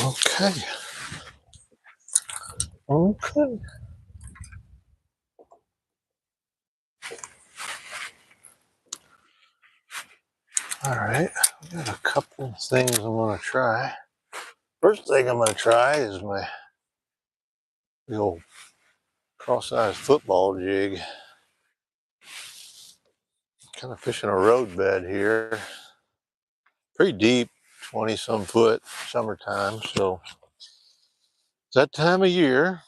Okay. Okay. All right. I got a couple things I'm going to try. First thing I'm going to try is the old cross-sized football jig. Kind of fishing a road bed here. Pretty deep, 20-some foot, summertime. So it's that time of year.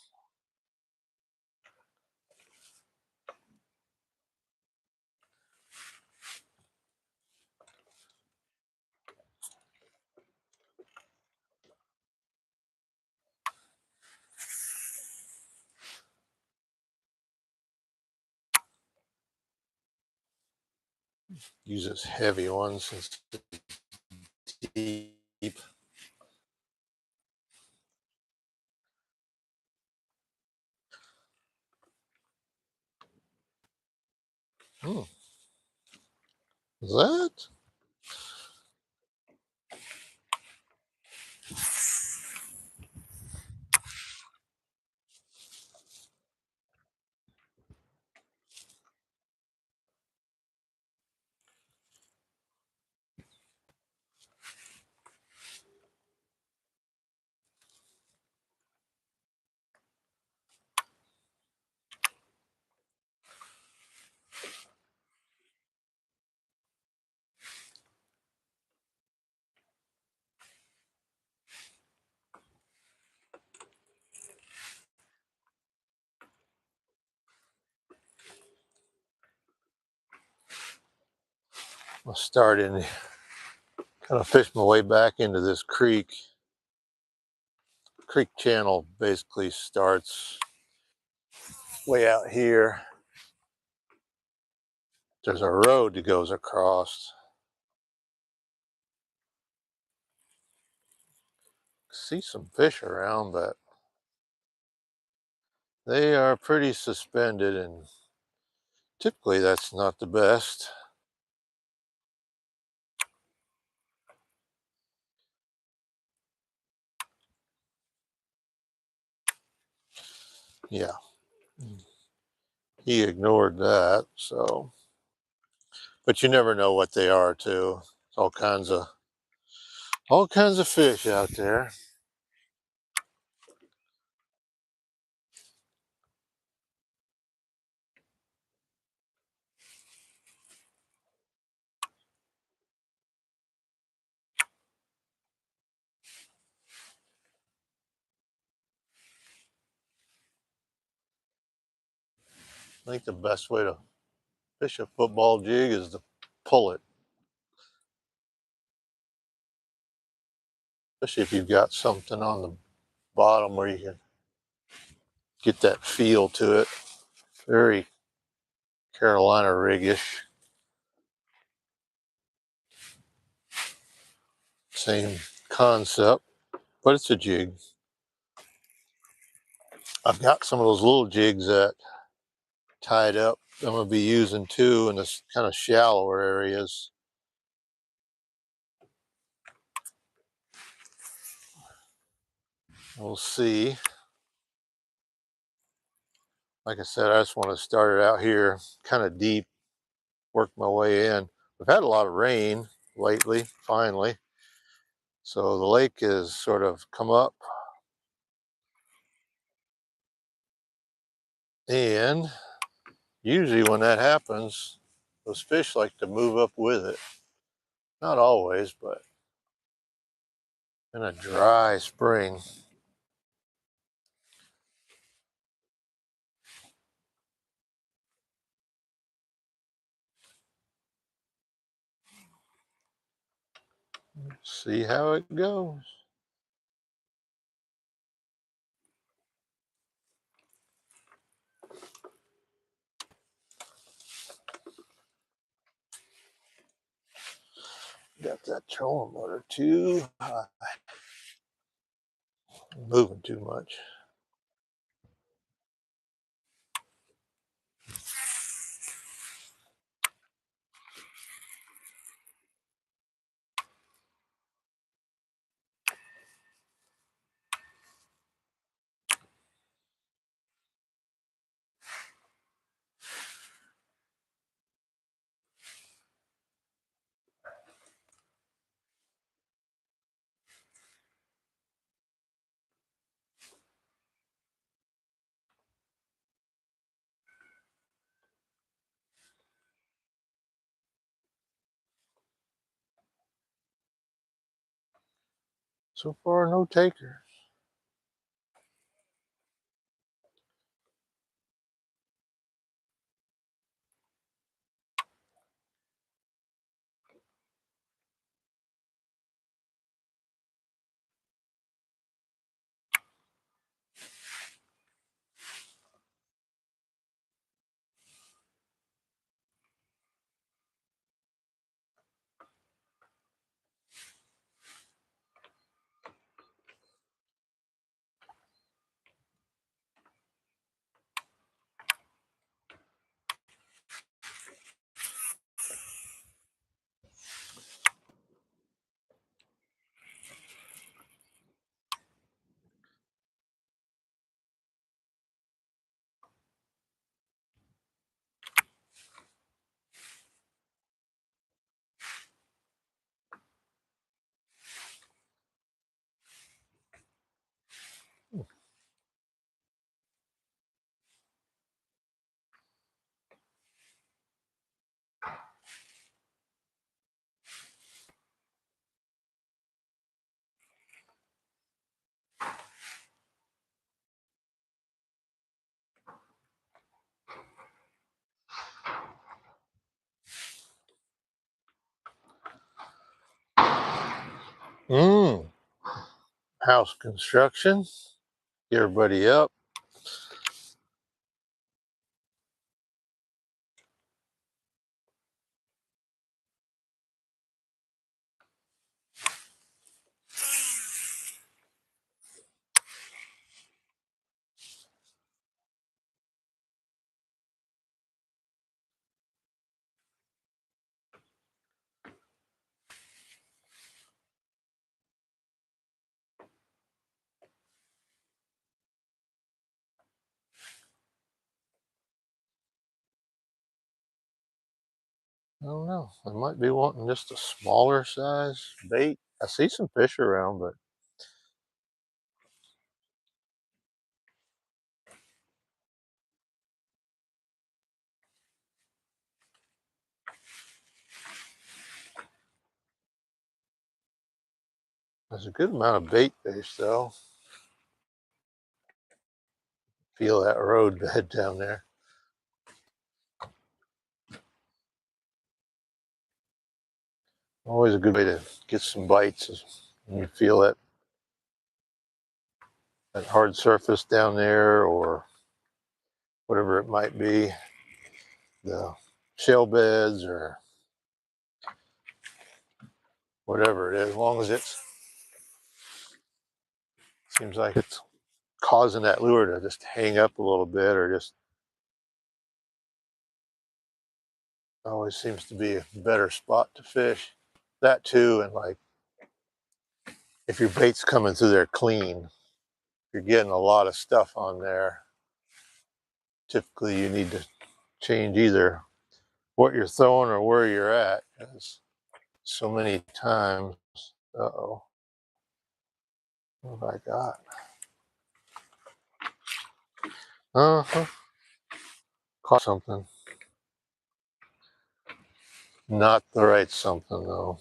Use this heavy one since it's deep. Is that? I'll start in, kind of fish my way back into this creek. Creek channel basically starts way out here. There's a road that goes across. See some fish around, but they are pretty suspended, and typically that's not the best. Yeah, he ignored that. So, but you never know what they are too. It's all kinds of fish out there. I think the best way to fish a football jig is to pull it, especially if you've got something on the bottom where you can get that feel to it. Very Carolina rig-ish. Same concept, but it's a jig. I've got some of those little jigs that tied up I'm going to be using too in this kind of shallower areas. We'll see. Like I said, I just want to start it out here kind of deep, work my way in. We've had a lot of rain lately, finally. So the lake has sort of come up. And usually when that happens, those fish like to move up with it. Not always, but in a dry spring. See how it goes. Got that trolling motor too high. Moving too much. So far, no takers. Mmm. House construction. Get everybody up. I don't know. I might be wanting just a smaller size bait. I see some fish around, but there's a good amount of bait fish, though. Feel that road bed down there. Always a good way to get some bites is when you feel that hard surface down there, or whatever it might be, the shell beds or whatever it is, as long as it seems like it's causing that lure to just hang up a little bit, or just always seems to be a better spot to fish. That too, and like if your bait's coming through there clean, you're getting a lot of stuff on there. Typically, you need to change either what you're throwing or where you're at, because so many times, uh-oh, what have I got? Uh-huh, caught something. Not the right something, though.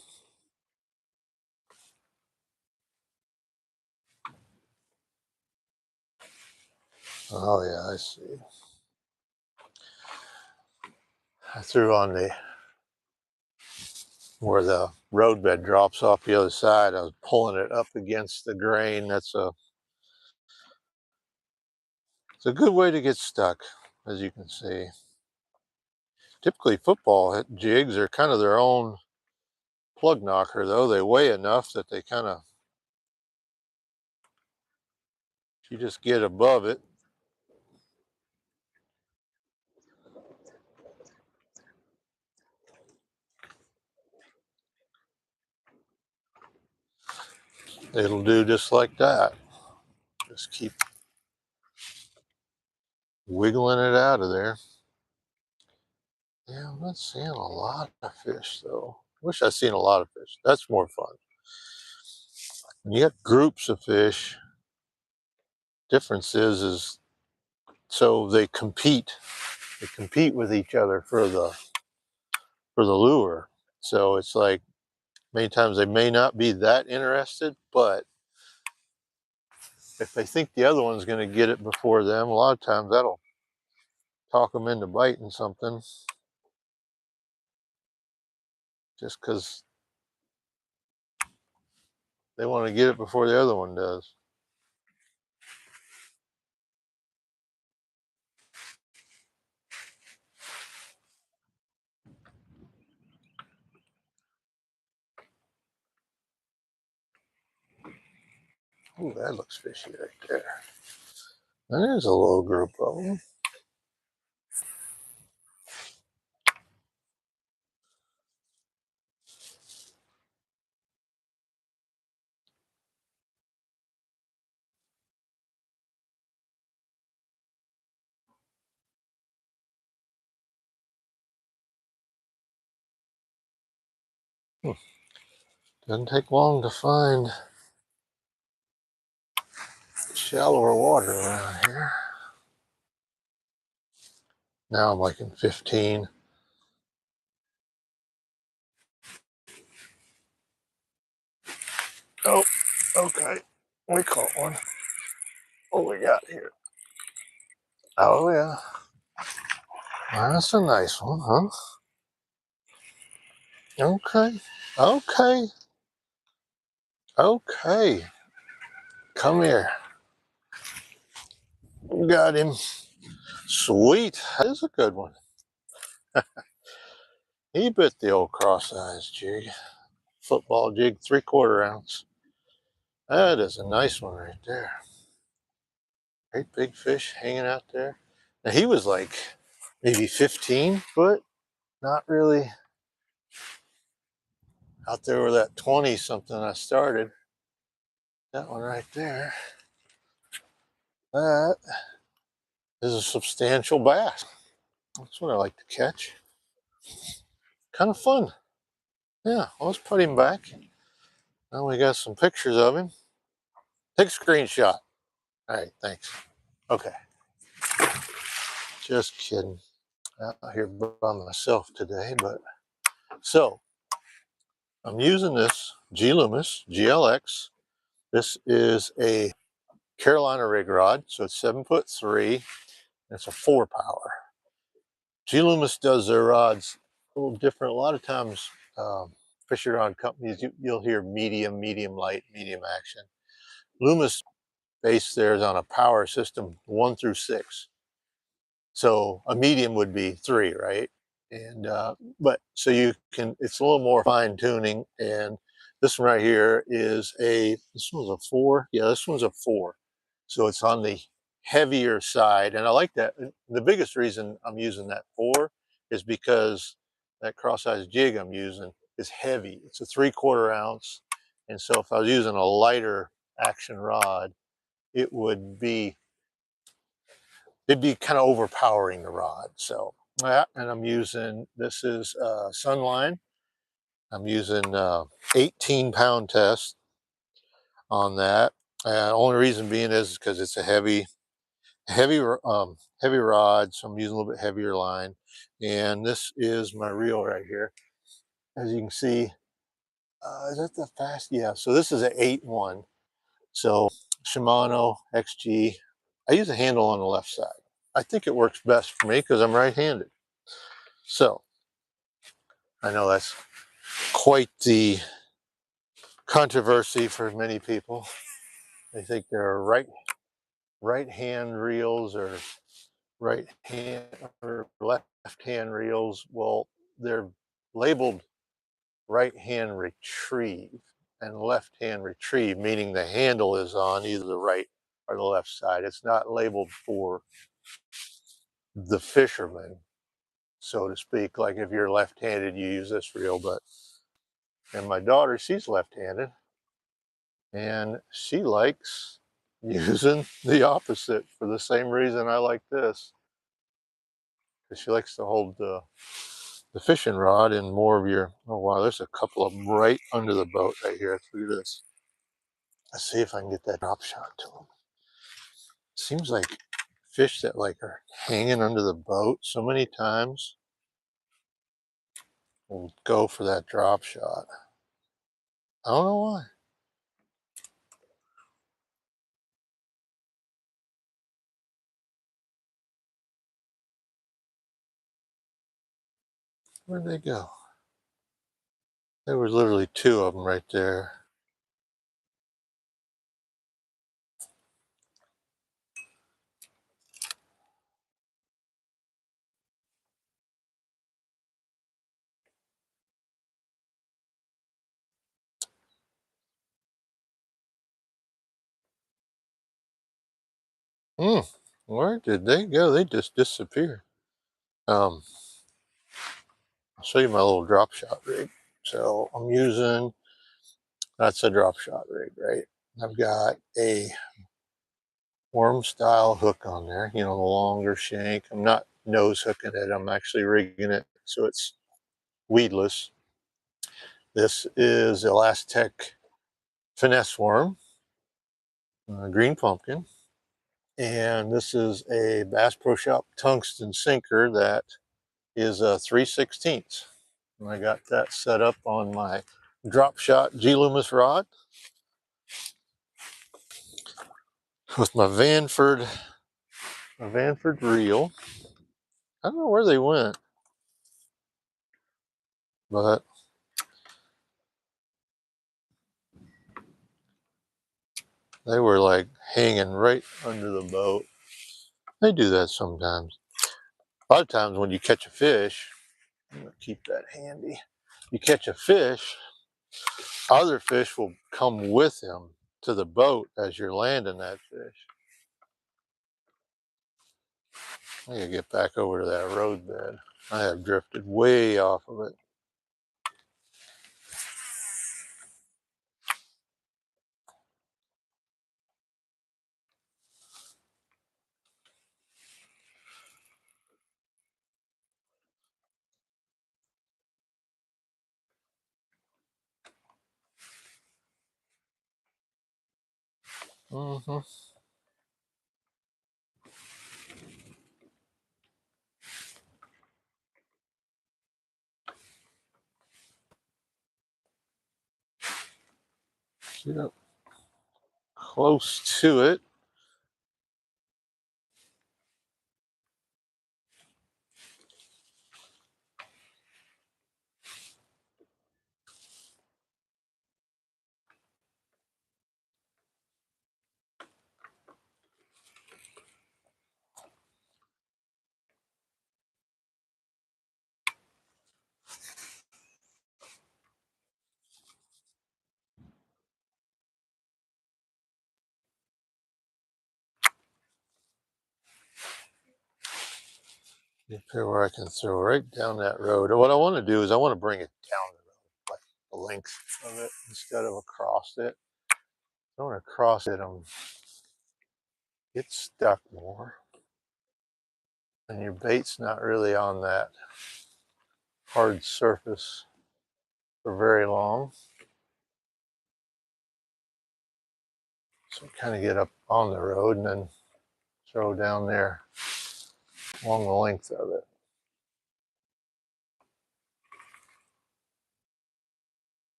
Oh, yeah, I see. I threw on the, where the roadbed drops off the other side. I was pulling it up against the grain. It's a good way to get stuck, as you can see. Typically, football jigs are kind of their own plug knocker, though. They weigh enough that they kind of, if you just get above it, it'll do just like that. Just keep wiggling it out of there. Yeah, I'm not seeing a lot of fish, though. Wish I'd seen a lot of fish. That's more fun. When you get groups of fish, difference is so they compete. They compete with each other for the lure. So it's like many times they may not be that interested, but if they think the other one's going to get it before them, a lot of times that'll talk them into biting something just because they want to get it before the other one does. Ooh, that looks fishy right there. There's a little group of them. Doesn't take long to find shallower water around here. Now I'm like in 15. Oh, okay. We caught one. What we got here? Oh, yeah. That's a nice one, huh? Okay. Okay. Okay. Come here. Got him. Sweet. That is a good one. He bit the old cross-eyes jig. Football jig, 3/4 ounce. That is a nice one right there. Great big fish hanging out there. Now he was like maybe 15 foot, not really out there with that 20 something I started. That one right there. That is a substantial bass. That's what I like to catch. Kind of fun. Yeah, let's put him back. Now we got some pictures of him. Take a screenshot. All right, thanks. Okay. Just kidding. Out here by myself today, but so I'm using this G Loomis GLX. This is a Carolina rig rod, so it's 7'3". It's a 4-power. G Loomis does their rods a little different. A lot of times, fishing rod companies, you'll hear medium, medium light, medium action. Loomis based theirs on a power system 1 through 6. So a medium would be 3, right? And but so you can, it's a little more fine tuning. And this one right here is this one's a 4. Yeah, this one's a 4. So it's on the heavier side. And I like that. The biggest reason I'm using that 4 is because that cross-eyes jig I'm using is heavy. It's a 3/4 ounce. And so if I was using a lighter action rod, it would be it'd be kind of overpowering the rod. So yeah, and I'm using, this is Sunline. I'm using 18-pound test on that. Only reason being is because it's a heavy rod, so I'm using a little bit heavier line. And this is my reel right here. As you can see, is that the fast? Yeah. So this is an 8-1. So Shimano XG. I use a handle on the left side. I think it works best for me because I'm right-handed. So I know that's quite the controversy for many people. They think they're right hand reels or right hand or left hand reels. Well, they're labeled right hand retrieve and left hand retrieve, meaning the handle is on either the right or the left side. It's not labeled for the fisherman, so to speak. Like if you're left-handed, you use this reel, but and my daughter, she's left-handed, and she likes using the opposite for the same reason I like this, because she likes to hold the fishing rod in more of your, oh wow, there's a couple of them right under the boat right here. Look at this. Let's see if I can get that drop shot to them. Seems like fish that like are hanging under the boat so many times will go for that drop shot. I don't know why. Where'd they go? There was literally two of them right there. Hmm. Where did they go? They just disappeared. I'll show you my little drop shot rig. So I'm using, that's a drop shot rig, right? I've got a worm style hook on there, you know, the longer shank. I'm not nose hooking it, I'm actually rigging it so it's weedless. This is Elastec finesse worm, green pumpkin. And this is a Bass Pro Shop tungsten sinker that is a 3/16. And I got that set up on my drop shot G Loomis rod with my Vanford reel. I don't know where they went, but they were like hanging right under the boat. They do that sometimes. A lot of times when you catch a fish, I'm gonna keep that handy. You catch a fish, other fish will come with him to the boat as you're landing that fish. I gotta get back over to that roadbed. I have drifted way off of it. Mm-hmm. Get up close to it. Get there where I can throw right down that road. And what I want to do is I want to bring it down the road, like the length of it instead of across it. I want to cross it and get stuck more. And your bait's not really on that hard surface for very long. So kind of get up on the road and then throw down there along the length of it.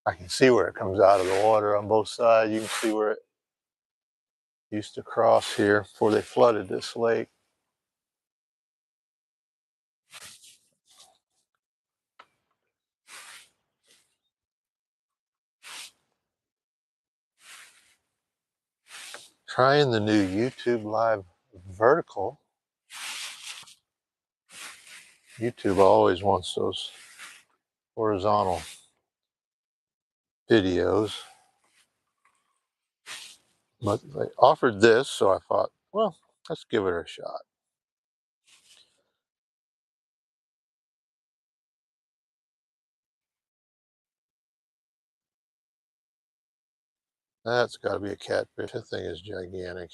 I can see where it comes out of the water on both sides. You can see where it used to cross here before they flooded this lake. Trying the new YouTube Live vertical. YouTube always wants those horizontal videos. But they offered this, so I thought, well, let's give it a shot. That's got to be a catfish. That thing is gigantic.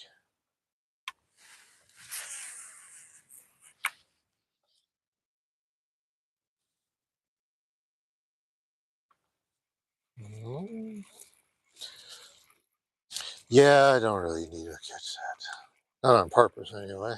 Mm. Yeah, I don't really need to catch that. Not on purpose, anyway.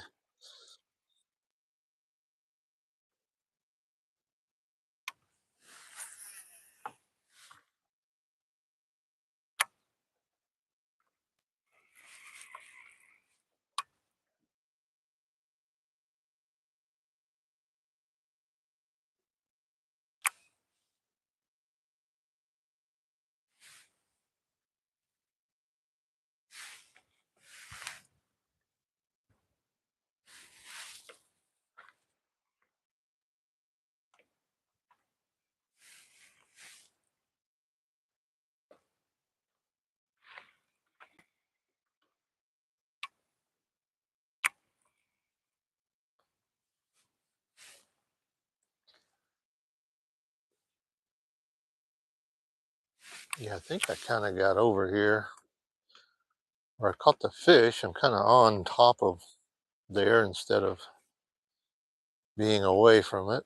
Yeah, I think I kind of got over here where I caught the fish. I'm kind of on top of there instead of being away from it.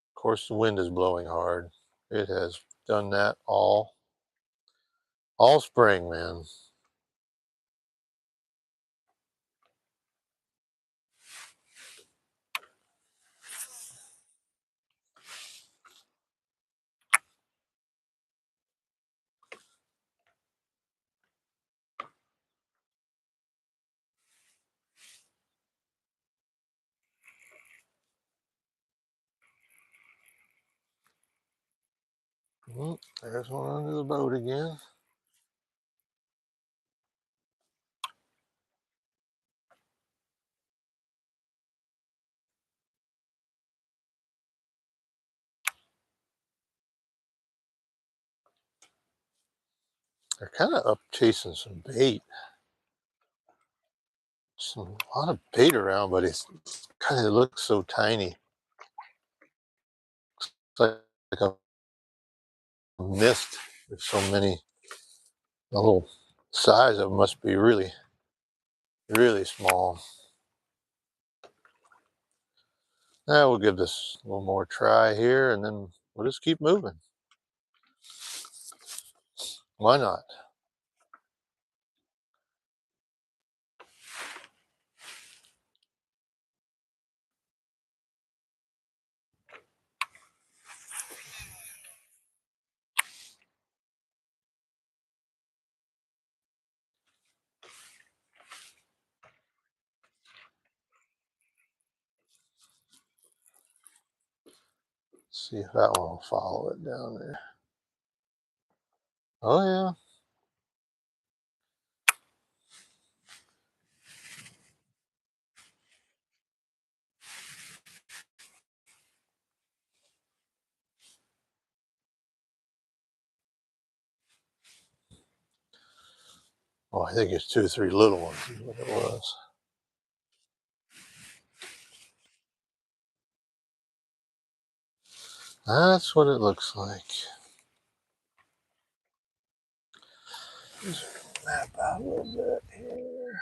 Of course, the wind is blowing hard. It has done that all spring, man. There's one under the boat again. They're kind of up chasing some bait. A lot of bait around, but it's kind of looks so tiny. It's like a mist. There's so many. The whole size of them must be really, really small. Now we'll give this a little more try here, and then we'll just keep moving. Why not? See if that one will follow it down there. Oh yeah. Oh, I think it's 2 or 3 little ones is what it was. That's what it looks like. Just map out a little bit here.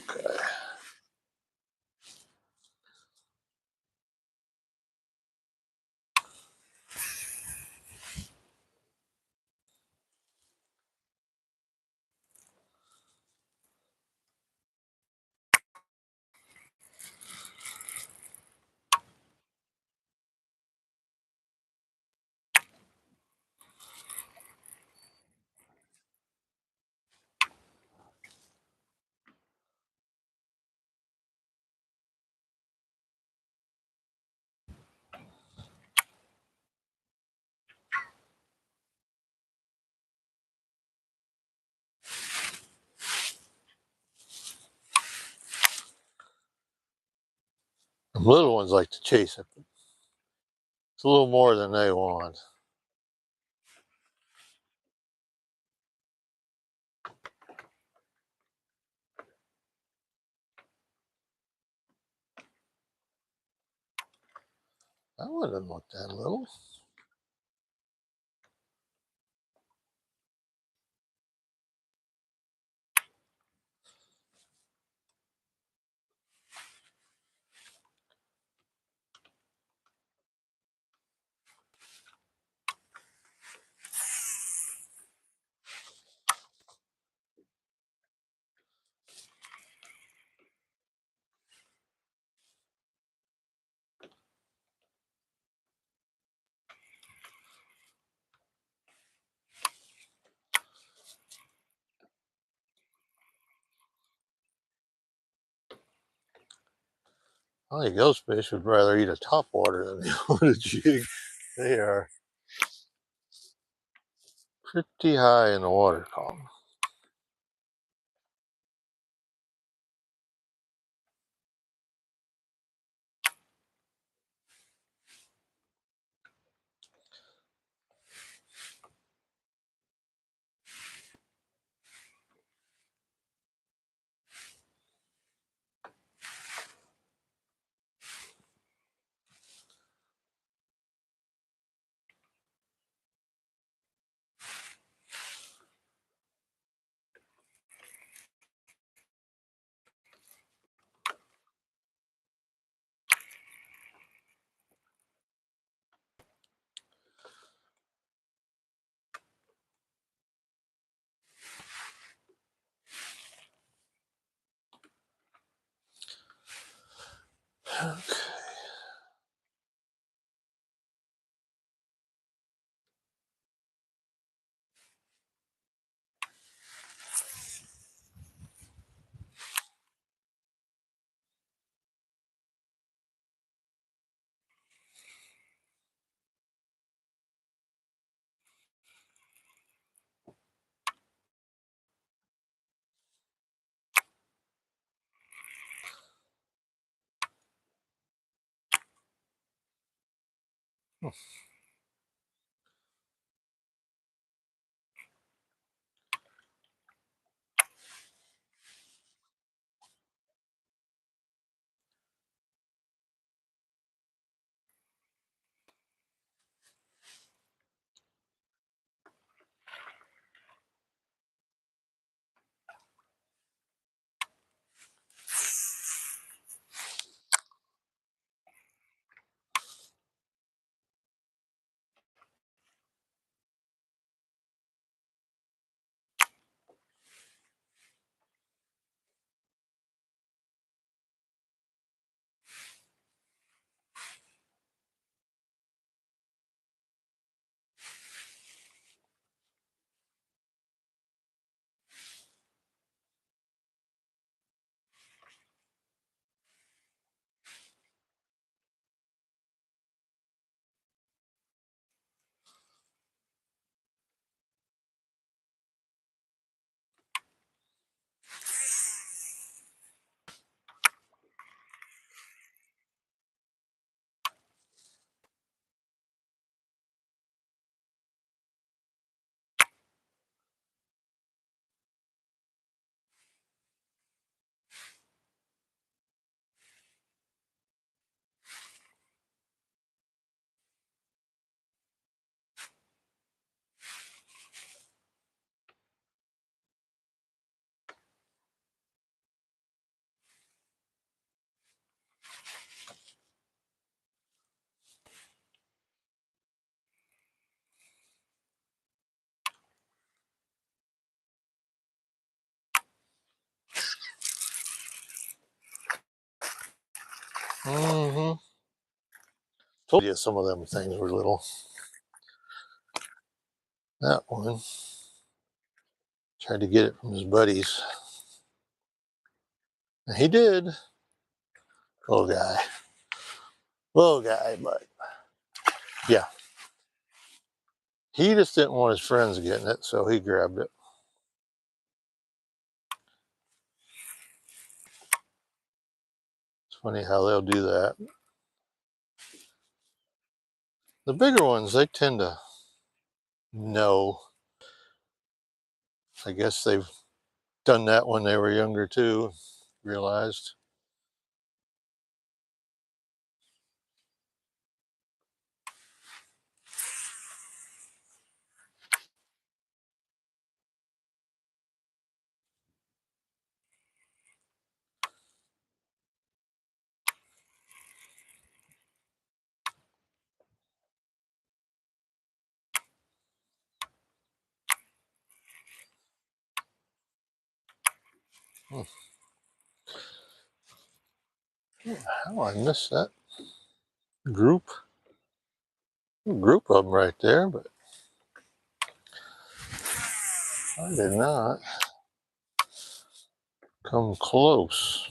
Okay. The little ones like to chase it. It's a little more than they want. That one doesn't look that little. I think those fish would rather eat a topwater than they would a jig. They are pretty high in the water column. Mm-hmm. Told you some of them things were little. That one tried to get it from his buddies. And he did. Little guy. Little guy, but yeah. He just didn't want his friends getting it, so he grabbed it. It's funny how they'll do that. The bigger ones, they tend to know. I guess they've done that when they were younger too, realized. Hmm. How I missed that group. A group of them right there, but I did not come close.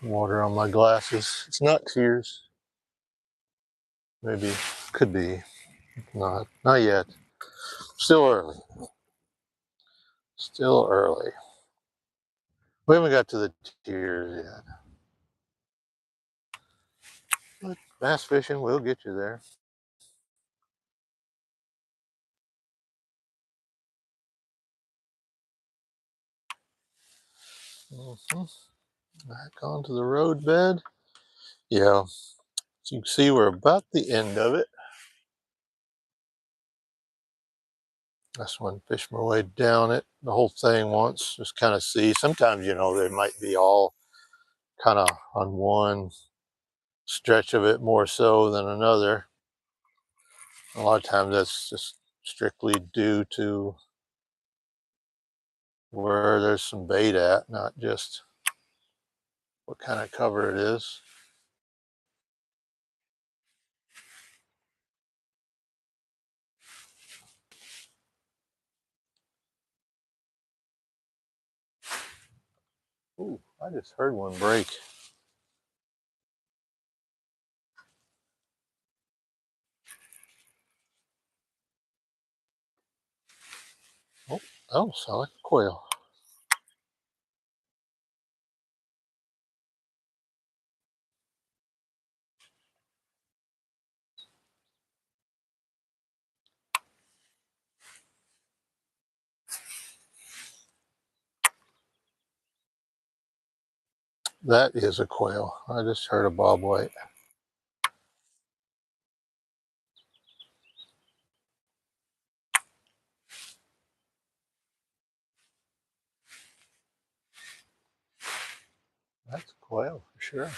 Water on my glasses. It's not tears. Maybe, could be. Not yet. Still early. Still early. We haven't got to the tears yet. But bass fishing will get you there. Mm-hmm. Back onto the road bed. Yeah, as you can see, we're about the end of it. That's one fish my way down it, the whole thing once, just kind of see. Sometimes, they might be all kind of on one stretch of it more so than another. A lot of times that's just strictly due to where there's some bait at, not just what kind of cover it is. Ooh, I just heard one break. Oh, sound like a quail. That is a quail. I just heard a bobwhite. That's a quail for sure.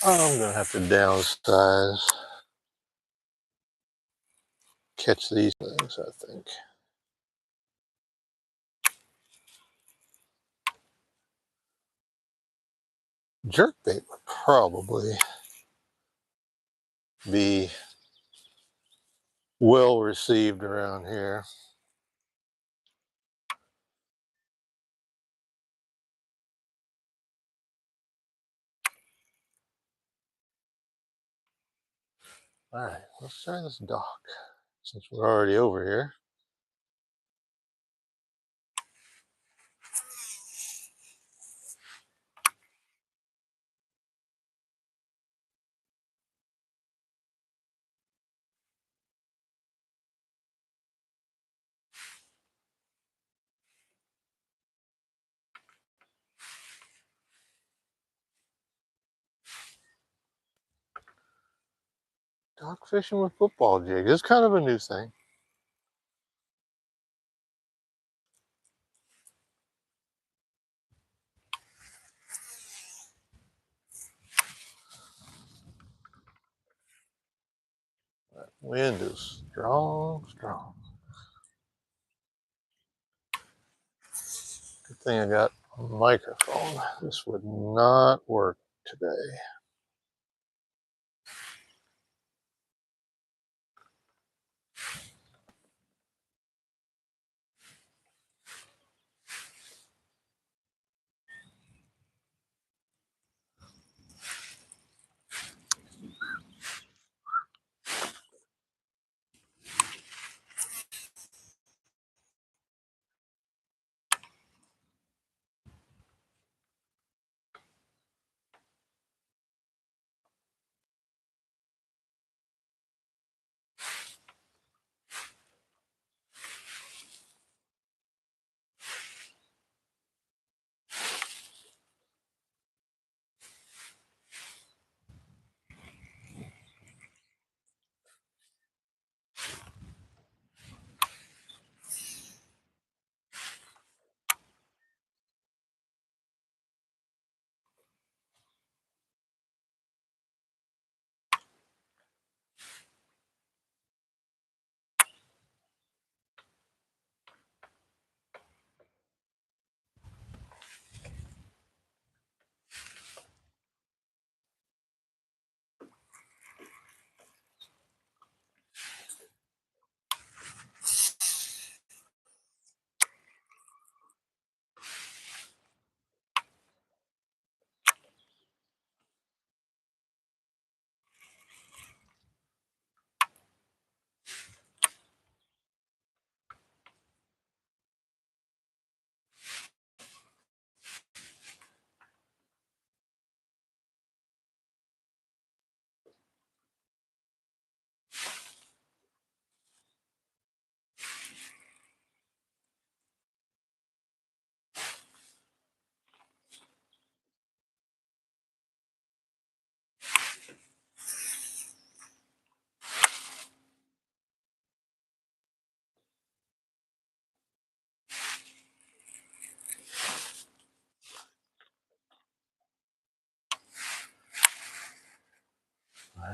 I'm gonna have to downsize. Catch these things, I think. Jerkbait would probably be well received around here. All right, let's try this dock since we're already over here. Dock fishing with football jig is kind of a new thing. Wind is strong, strong. Good thing I got a microphone. This would not work today.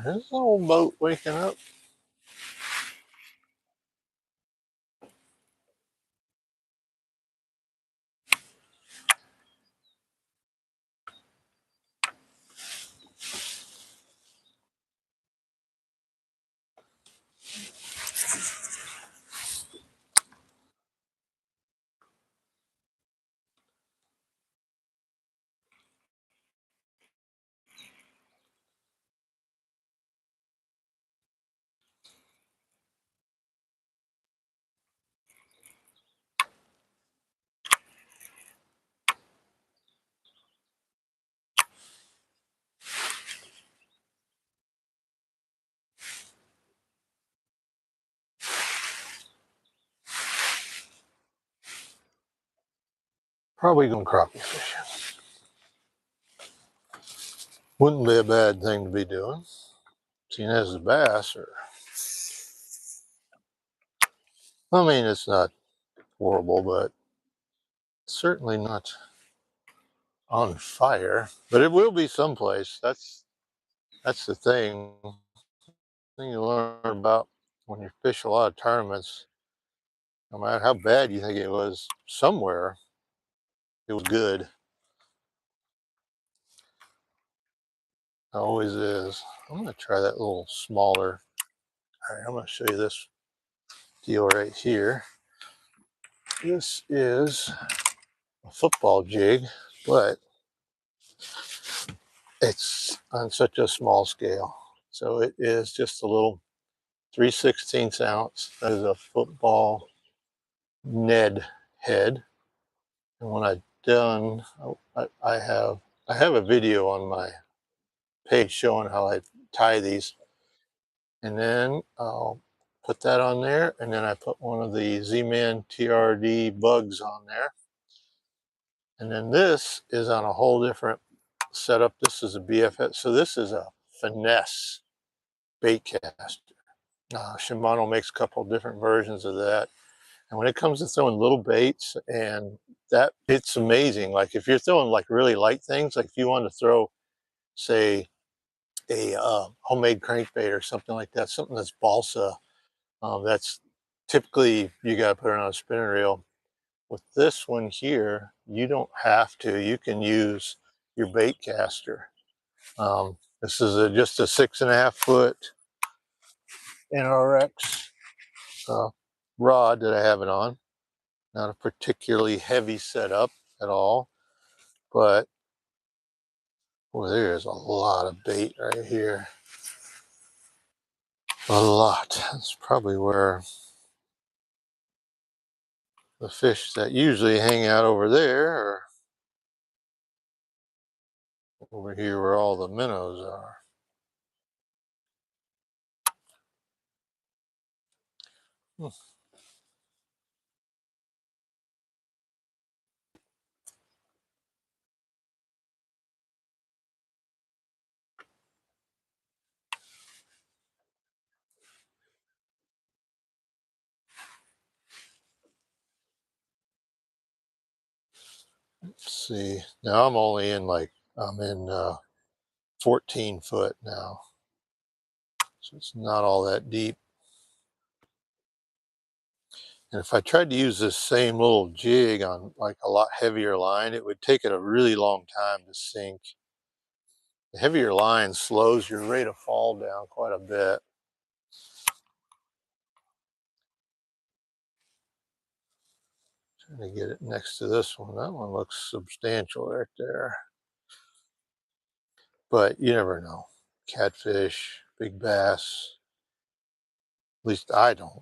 There's an old boat waking up. Probably going crappie fishing. Wouldn't be a bad thing to be doing, seeing as the bass are. I mean, it's not horrible, but certainly not on fire. But it will be someplace. That's the thing. Thing you learn about when you fish a lot of tournaments. No matter how bad you think it was, somewhere it was good. It always is. I'm gonna try that little smaller. All right, I'm gonna show you this deal right here. This is a football jig, but it's on such a small scale. So it is just a little 3/16 ounce. That is a football Ned head. And when I'm done, I have a video on my page showing how I tie these. And then I'll put that on there, and then I put one of the Z-Man TRD bugs on there. And then this is on a whole different setup. This is a BFS. So this is a finesse bait caster. Shimano makes a couple of different versions of that. And when it comes to throwing little baits, and that, it's amazing. Like if you're throwing like really light things, like if you want to throw, say, a homemade crankbait or something like that, something that's balsa, that's typically you got to put it on a spinning reel. With this one here, you don't have to. You can use your bait caster. This is just a 6.5 foot NRX rod that I have it on. Not a particularly heavy setup at all, but boy, there's a lot of bait right here. A lot. That's probably where the fish that usually hang out over there are over here where all the minnows are. Let's see. Now I'm only in I'm in 14 foot now. So it's not all that deep. And if I tried to use this same little jig on like a lot heavier line, it would take it a really long time to sink. The heavier line slows your rate of fall down quite a bit. Trying to get it next to this one. That one looks substantial right there. But you never know. Catfish, big bass. At least I don't.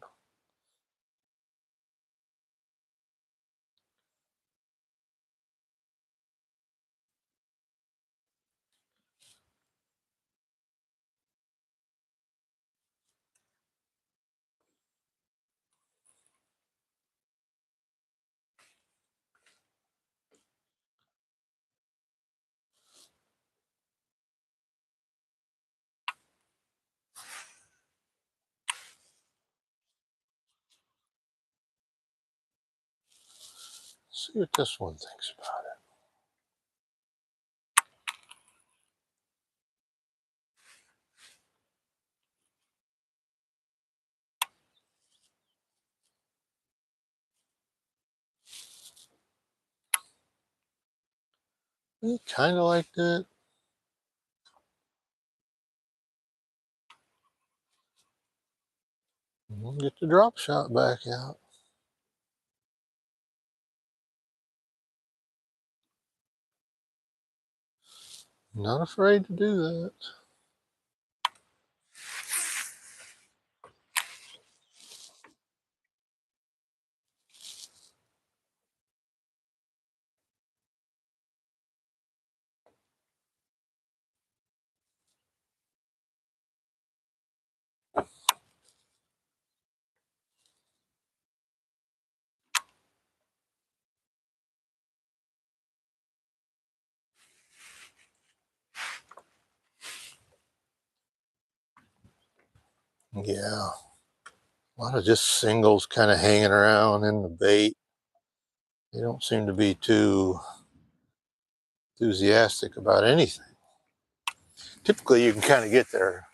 Let's see what this one thinks about it. He kind of liked it. We'll get the drop shot back out. Not afraid to do that. Yeah, a lot of just singles kind of hanging around in the bait. They don't seem to be too enthusiastic about anything. Typically, you can kind of get their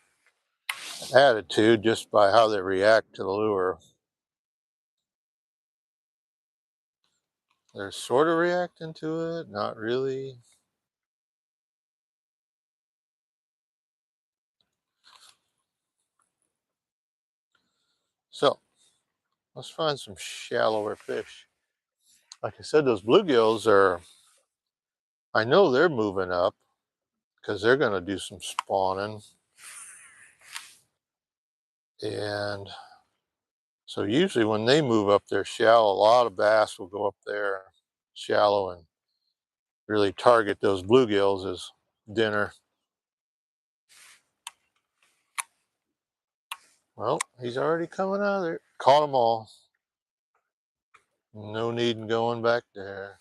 attitude just by how they react to the lure. They're sort of reacting to it, not really. So let's find some shallower fish. Like I said, those bluegills are, I know they're moving up because they're going to do some spawning. And so usually when they move up there shallow, a lot of bass will go up there shallow and really target those bluegills as dinner. Well, he's already coming out of there. Caught them all. No need in going back there.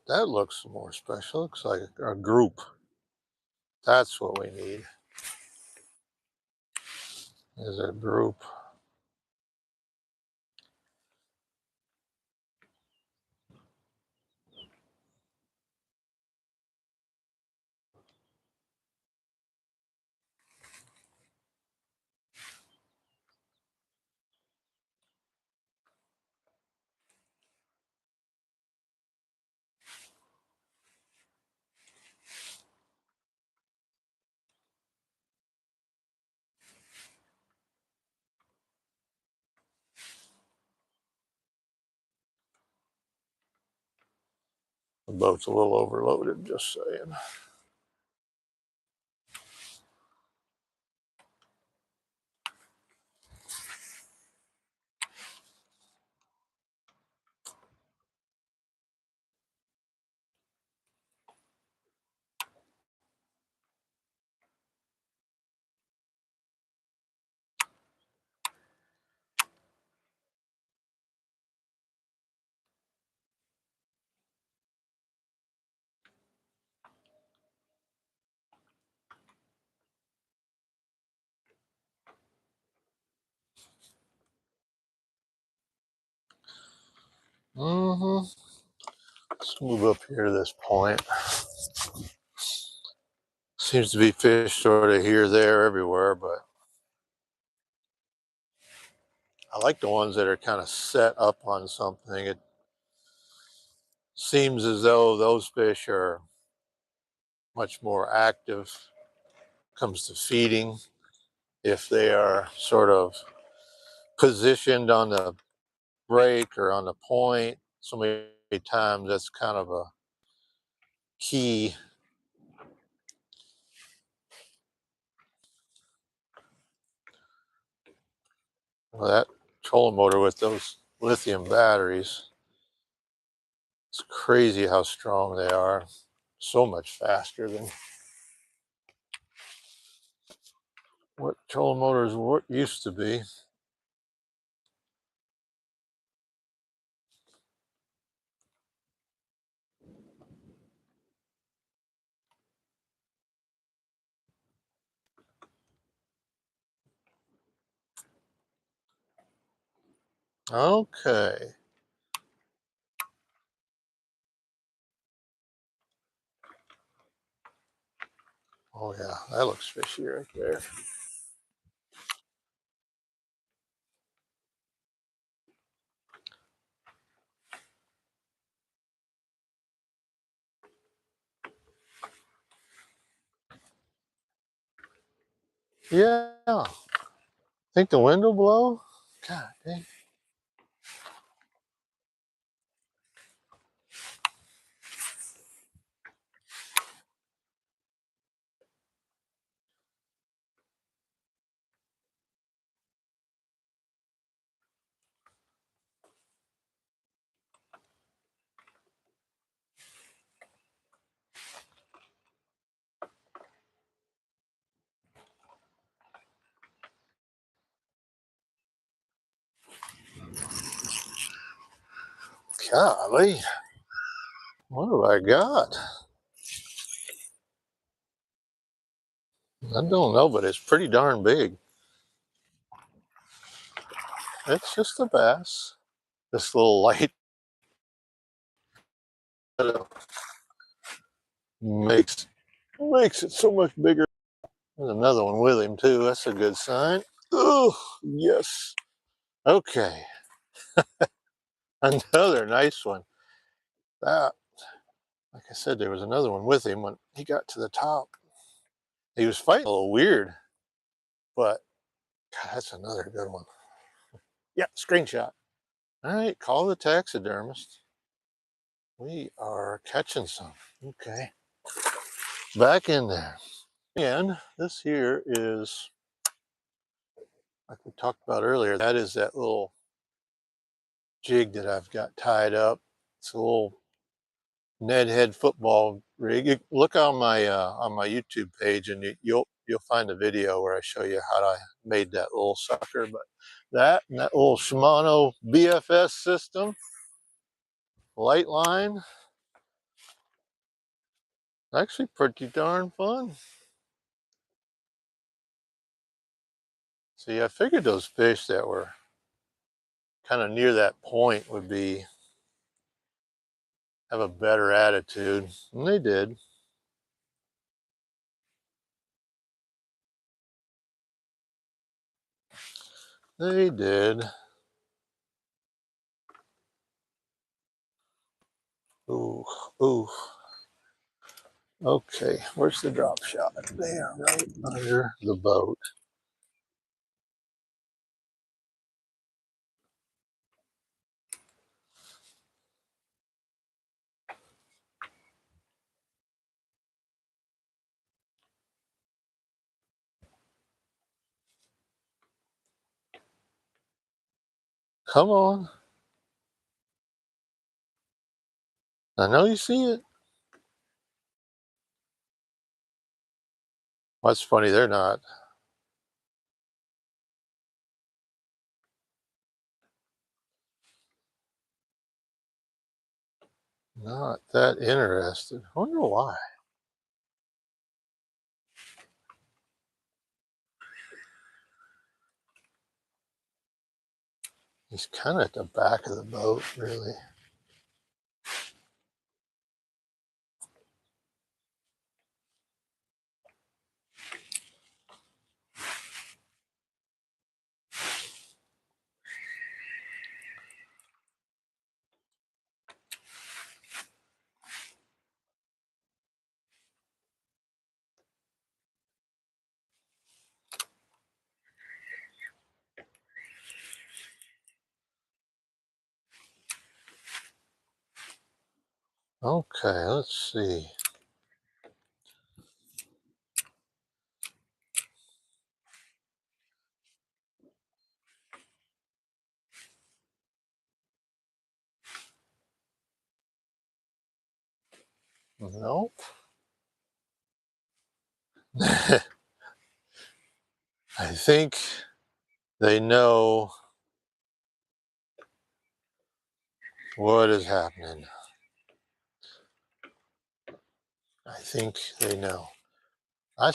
That looks more special. Looks like a group. That's what we need. Is a group. The boat's a little overloaded, just saying. Let's move up here to this point. Seems to be fish sort of here, there, everywhere, but I like the ones that are kind of set up on something. It seems as though those fish are much more active when it comes to feeding. If they are sort of positioned on the break or on the point, so many times that's kind of a key. Well, that trolling motor with those lithium batteries, it's crazy how strong they are. So much faster than what trolling motors used to be. Okay, Oh yeah, that looks fishy right there. Yeah. Think the wind will blow? God dang. Golly. What have I got? I don't know, but it's pretty darn big. It's just a bass. This little light makes makes it so much bigger. There's another one with him too. That's a good sign. Oh, yes. Okay. Another nice one. That, like I said, there was another one with him when he got to the top. He was fighting a little weird, but God, that's another good one. Yeah, screenshot. All right, call the taxidermist. We are catching some. Okay. Back in there. And this here is, like we talked about earlier, that is that little jig that I've got tied up. It's a little Ned Head football rig. Look on my YouTube page, and you'll find a video where I show you how I made that little sucker. But that and that little Shimano BFS system, light line, actually pretty darn fun. See, I figured those fish that were kind of near that point would have a better attitude, and they did. They did. Ooh, ooh. Okay, where's the drop shot? There, right under the boat. Come on. I know you see it. That's funny, they're not that interested. I wonder why. He's kind of at the back of the boat, really. Okay, let's see. Nope. I think they know what is happening. I think they know. I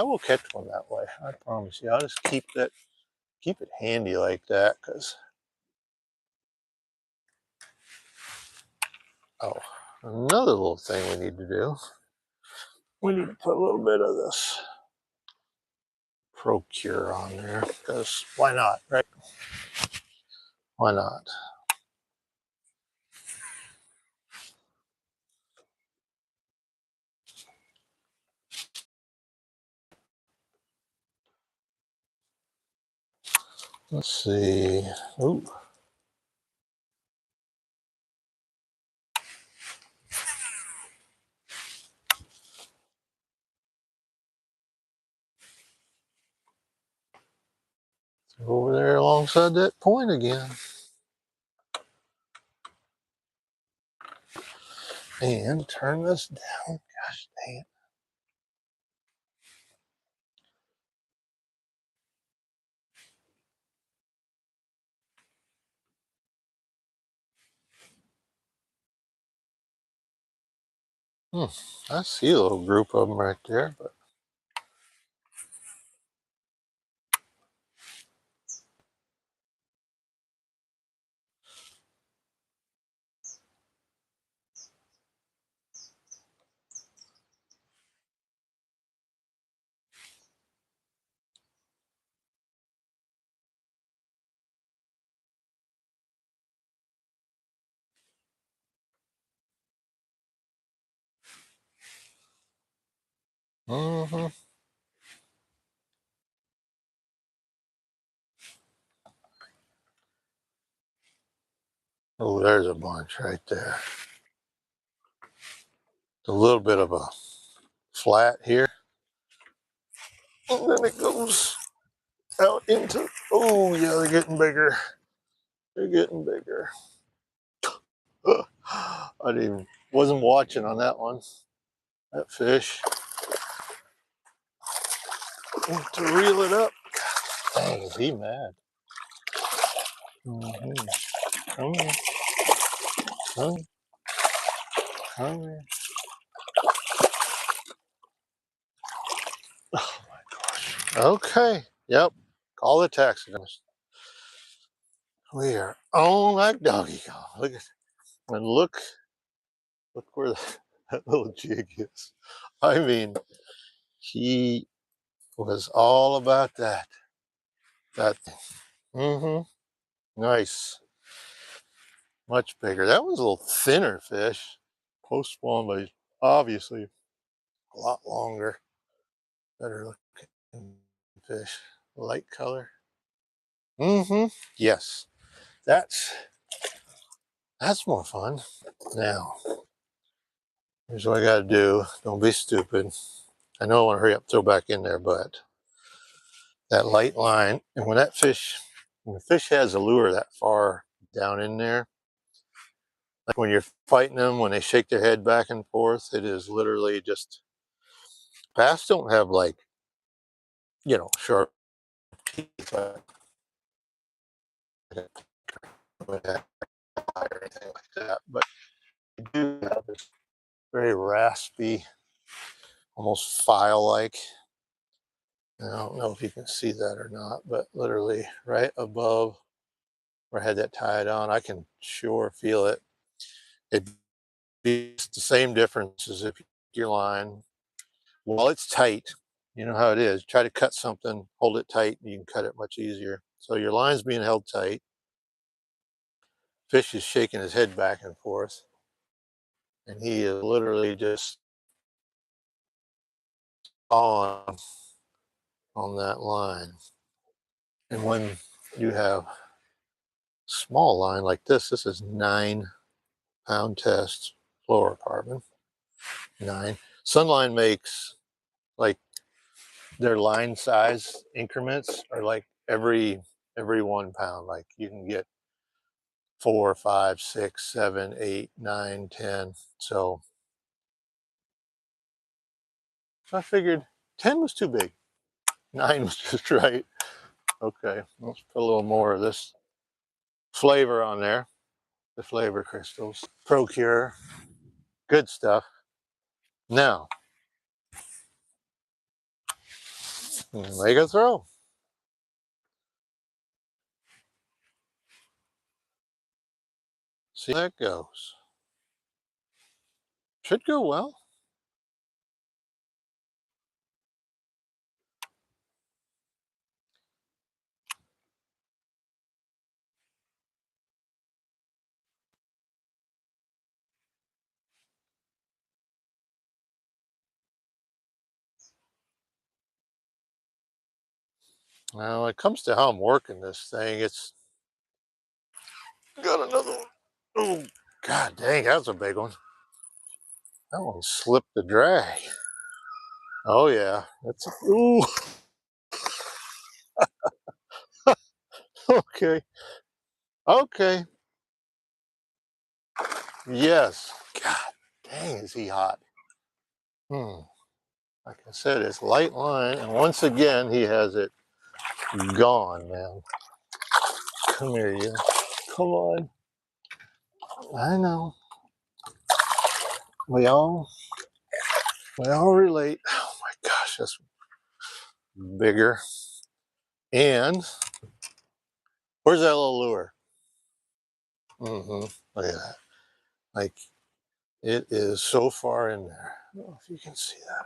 will catch one that way. I promise you. I'll just keep it handy like that, because, oh, another little thing we need to do. we need to put a little bit of this Pro-Cure on there, because why not, right? Why not? Let's see. Ooh. Over there alongside that point again. And turn this down. Gosh dang it. I see a little group of them right there, but mm-hmm. Oh, there's a bunch right there. A little bit of a flat here. And then it goes out into, oh yeah, they're getting bigger. They're getting bigger. I wasn't watching on that one. That fish. To reel it up. Dang, is he mad? Mm-hmm. Come here. Come here. Come here. Oh my gosh. Okay. Yep. Call the taxidermist. We are on like doggy kong. Look at, and look where that little jig is. I mean, he was all about that. That thing. Mm-hmm. Nice. Much bigger. That was a little thinner fish. Post spawn, but obviously a lot longer. Better looking fish. Light color. Mm-hmm. Yes. That's more fun. Now, here's what I gotta do. Don't be stupid. I know I want to hurry up and throw back in there, but that light line, and when the fish has a lure that far down in there, like when you're fighting them, when they shake their head back and forth, it is literally just, bass don't have like, sharp teeth or anything like that, but they do have this very raspy, almost file-like. I don't know if you can see that or not, but literally right above where I had that tied on, I can sure feel it. It'd be the same difference as if your line, while it's tight, you know how it is. Try to cut something, hold it tight, and you can cut it much easier. So your line's being held tight. Fish is shaking his head back and forth, and he is literally just on that line. And when you have small line like this is 9-pound test fluorocarbon. 9. Sunline makes like their line size increments are like every 1 pound. Like you can get 4, 5, 6, 7, 8, 9, 10. So I figured 10 was too big. 9 was just right. Okay, let's put a little more of this flavor on there. The flavor crystals. Pro-Cure. Good stuff. Now, make a throw. See how that goes. Should go well. Now, when it comes to how I'm working this thing, it's got another one. Oh, god dang, that's a big one. That one slipped the drag. Oh yeah, that's ooh. Okay, okay, yes. God dang, is he hot? Hmm. Like I said, it's light line, and once again, he has it gone, man. Come here, you. Come on. I know. We all we all relate. Oh my gosh, that's bigger. And where's that little lure? Mm-hmm. Look at that. Like it is so far in there. I don't know if you can see that.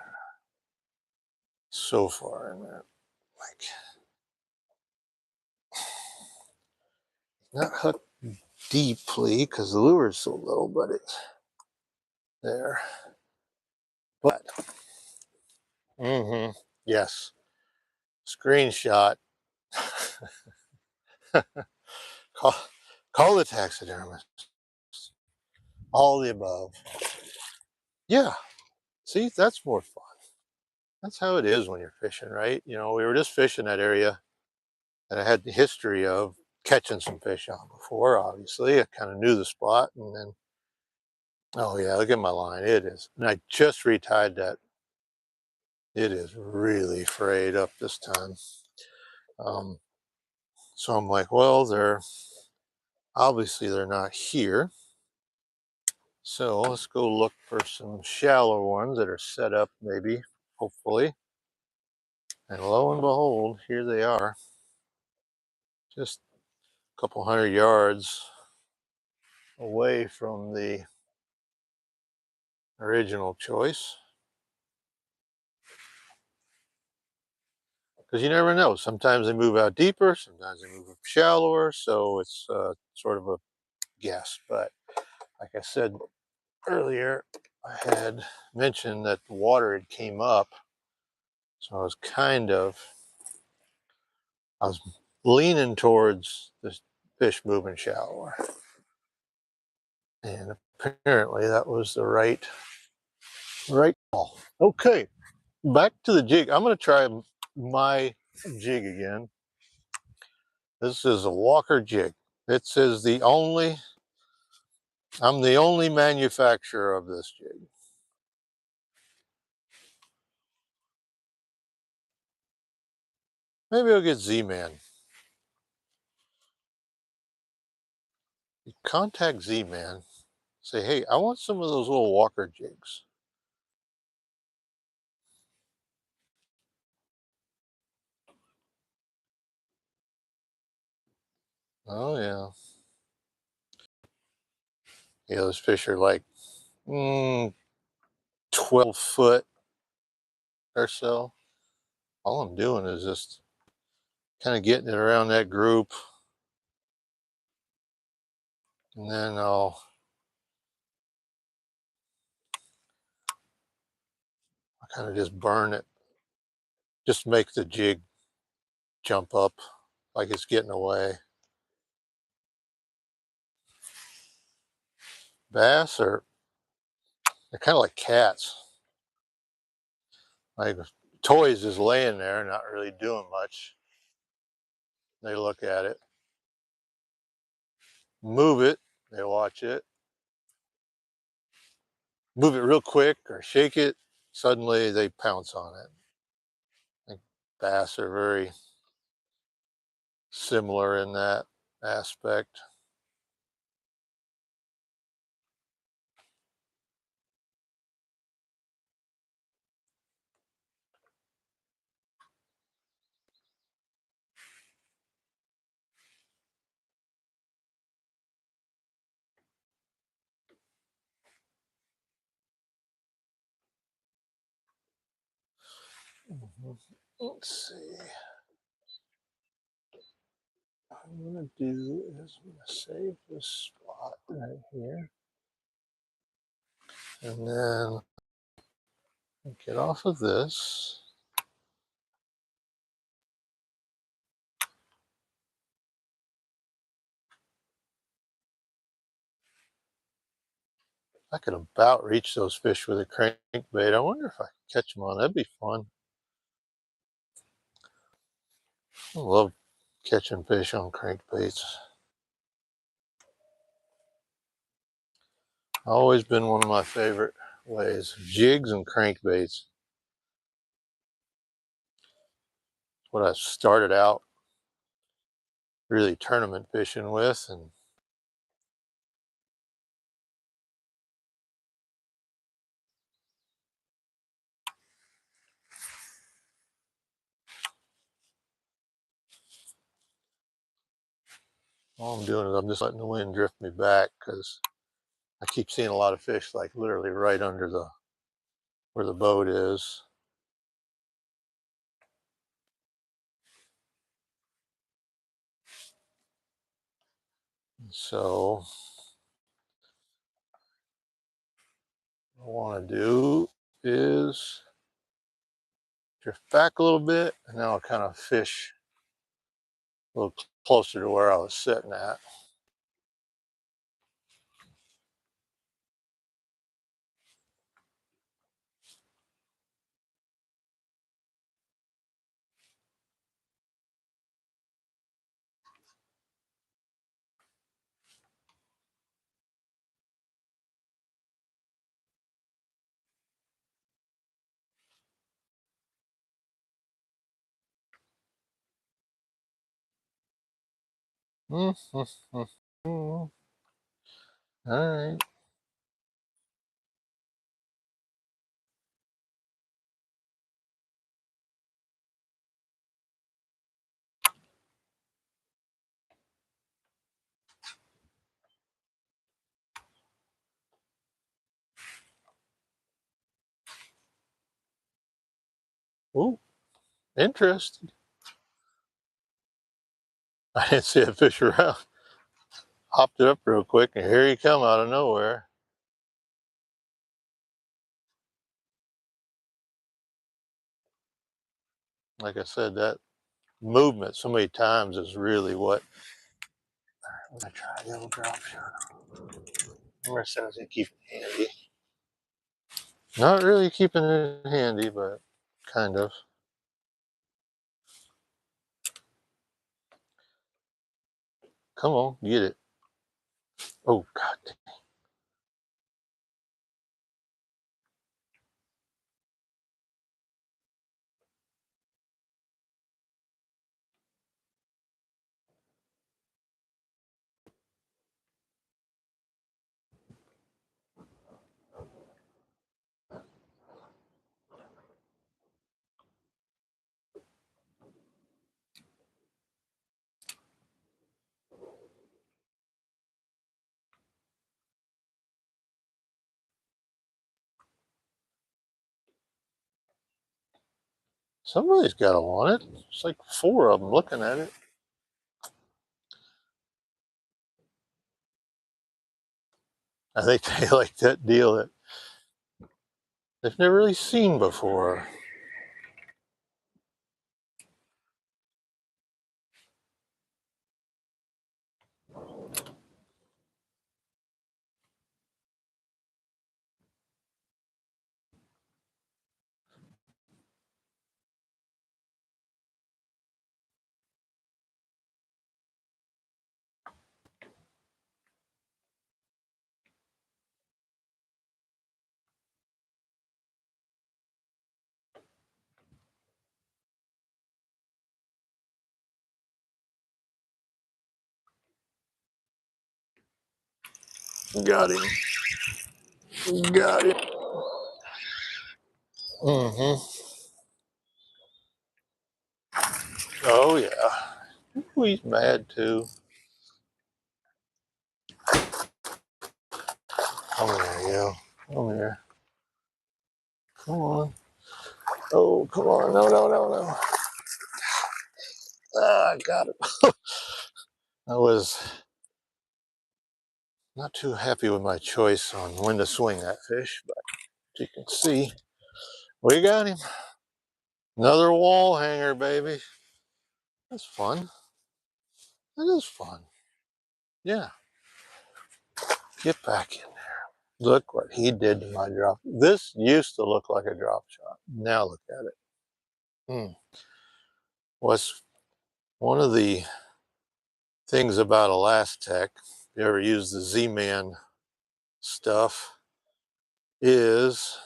So far in there. Like not hooked deeply because the lure is so low, but it's there. But mm-hmm. Yes. Screenshot. call, call the taxidermist. All the above. Yeah. See, that's more fun. That's how it is when you're fishing, right? You know, we were just fishing that area that I had the history of catching some fish on before, obviously. I kind of knew the spot. And then, oh, yeah, look at my line. It is. And I just retied that. It is really frayed up this time. Um, so I'm like, well, obviously they're not here. So let's go look for some shallow ones that are set up, maybe, hopefully. And lo and behold, here they are. Just a couple 100 yards away from the original choice. Because you never know. Sometimes they move out deeper, sometimes they move up shallower. So it's sort of a guess. But like I said earlier, I had mentioned that the water had came up. So I was leaning towards the fish moving shallower. And apparently that was the right call. Okay, back to the jig. I'm going to try my jig again. This is a Walker jig. It says I'm the only manufacturer of this jig. Maybe I'll get Z-Man. You contact Z-Man. Say, hey, I want some of those little Walker jigs. Oh, yeah. Yeah, those fish are like 12 foot or so. All I'm doing is just kind of getting it around that group. And then I'll kind of just burn it. Just make the jig jump up like it's getting away. Bass they're kind of like cats. Like toys is laying there, not really doing much. They look at it, move it, they watch it, move it real quick or shake it, suddenly they pounce on it. I think bass are very similar in that aspect. Let's see. What I'm gonna do is I'm gonna save this spot right here, and then get off of this. I could about reach those fish with a crankbait. I wonder if I could catch them on. That'd be fun. I love catching fish on crankbaits. Always been one of my favorite ways. Jigs and crankbaits. What I started out really tournament fishing with, and all I'm doing is I'm just letting the wind drift me back because I keep seeing a lot of fish like literally right under the where the boat is. So what I want to do is drift back a little bit, and now I'll kind of fish a little closer to where I was sitting at. All right. Ooh, interesting. I didn't see a fish around. Hopped it up real quick, and here you come out of nowhere. Like I said, that movement so many times is really what. I'm gonna try a little drop shot. Remember, I said I was gonna keep it handy. Not really keeping it handy, but kind of. Come on, get it. Oh God. Somebody's got to want it. It's like 4 of them looking at it. I think they like that deal that they've never really seen before. Got him. Got him. Mm-hmm. Oh yeah. Ooh, he's mad too. Come here, yo. Come here. Come on. Oh, come on. No, no, no, no. Ah, I got it. I was not too happy with my choice on when to swing that fish, but you can see we got him. Another wall hanger, baby. That's fun. That is fun. Yeah. Get back in there. Look what he did to my drop. This used to look like a drop shot. Now look at it. What's one of the things about ElaZtech, if you ever use the Z-Man stuff, is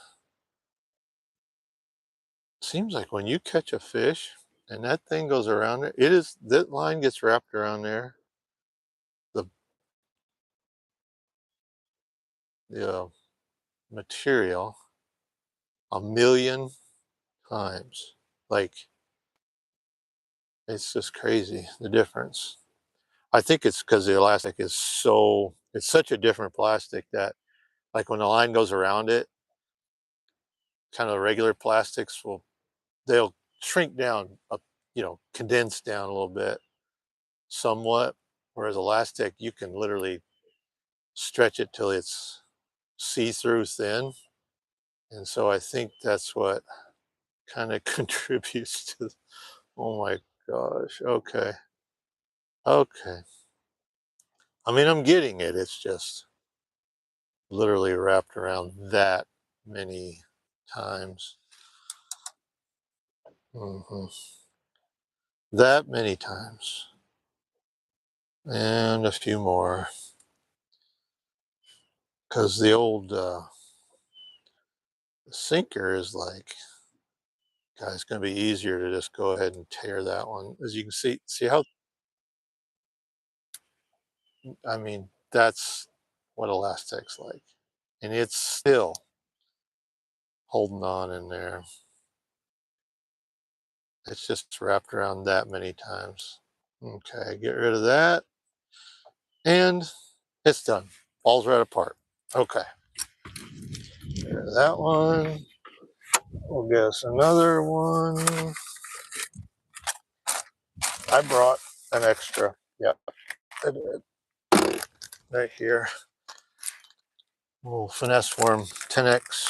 seems like when you catch a fish and that thing goes around it, that line gets wrapped around there. The the material a million times. Like it's just crazy the difference. I think it's because the elastic is it's such a different plastic that like when the line goes around it, kind of regular plastics they'll shrink down, condense down a little bit somewhat. Whereas elastic, you can literally stretch it till it's see-through thin. And so I think that's what kind of contributes to, oh my gosh. Okay. Okay. I mean, I'm getting it. It's just literally wrapped around that many times. hmm That many times. And a few more. Because the old sinker is like, guys, it's going to be easier to just go ahead and tear that one. As you can see how, I mean, that's what elastic's like. And it's still holding on in there. It's just wrapped around that many times. Okay, get rid of that. And it's done. Falls right apart. Okay, get rid of that one. We'll get us another one. I brought an extra. Yep, I did. Right here. Little finesse worm, 10X.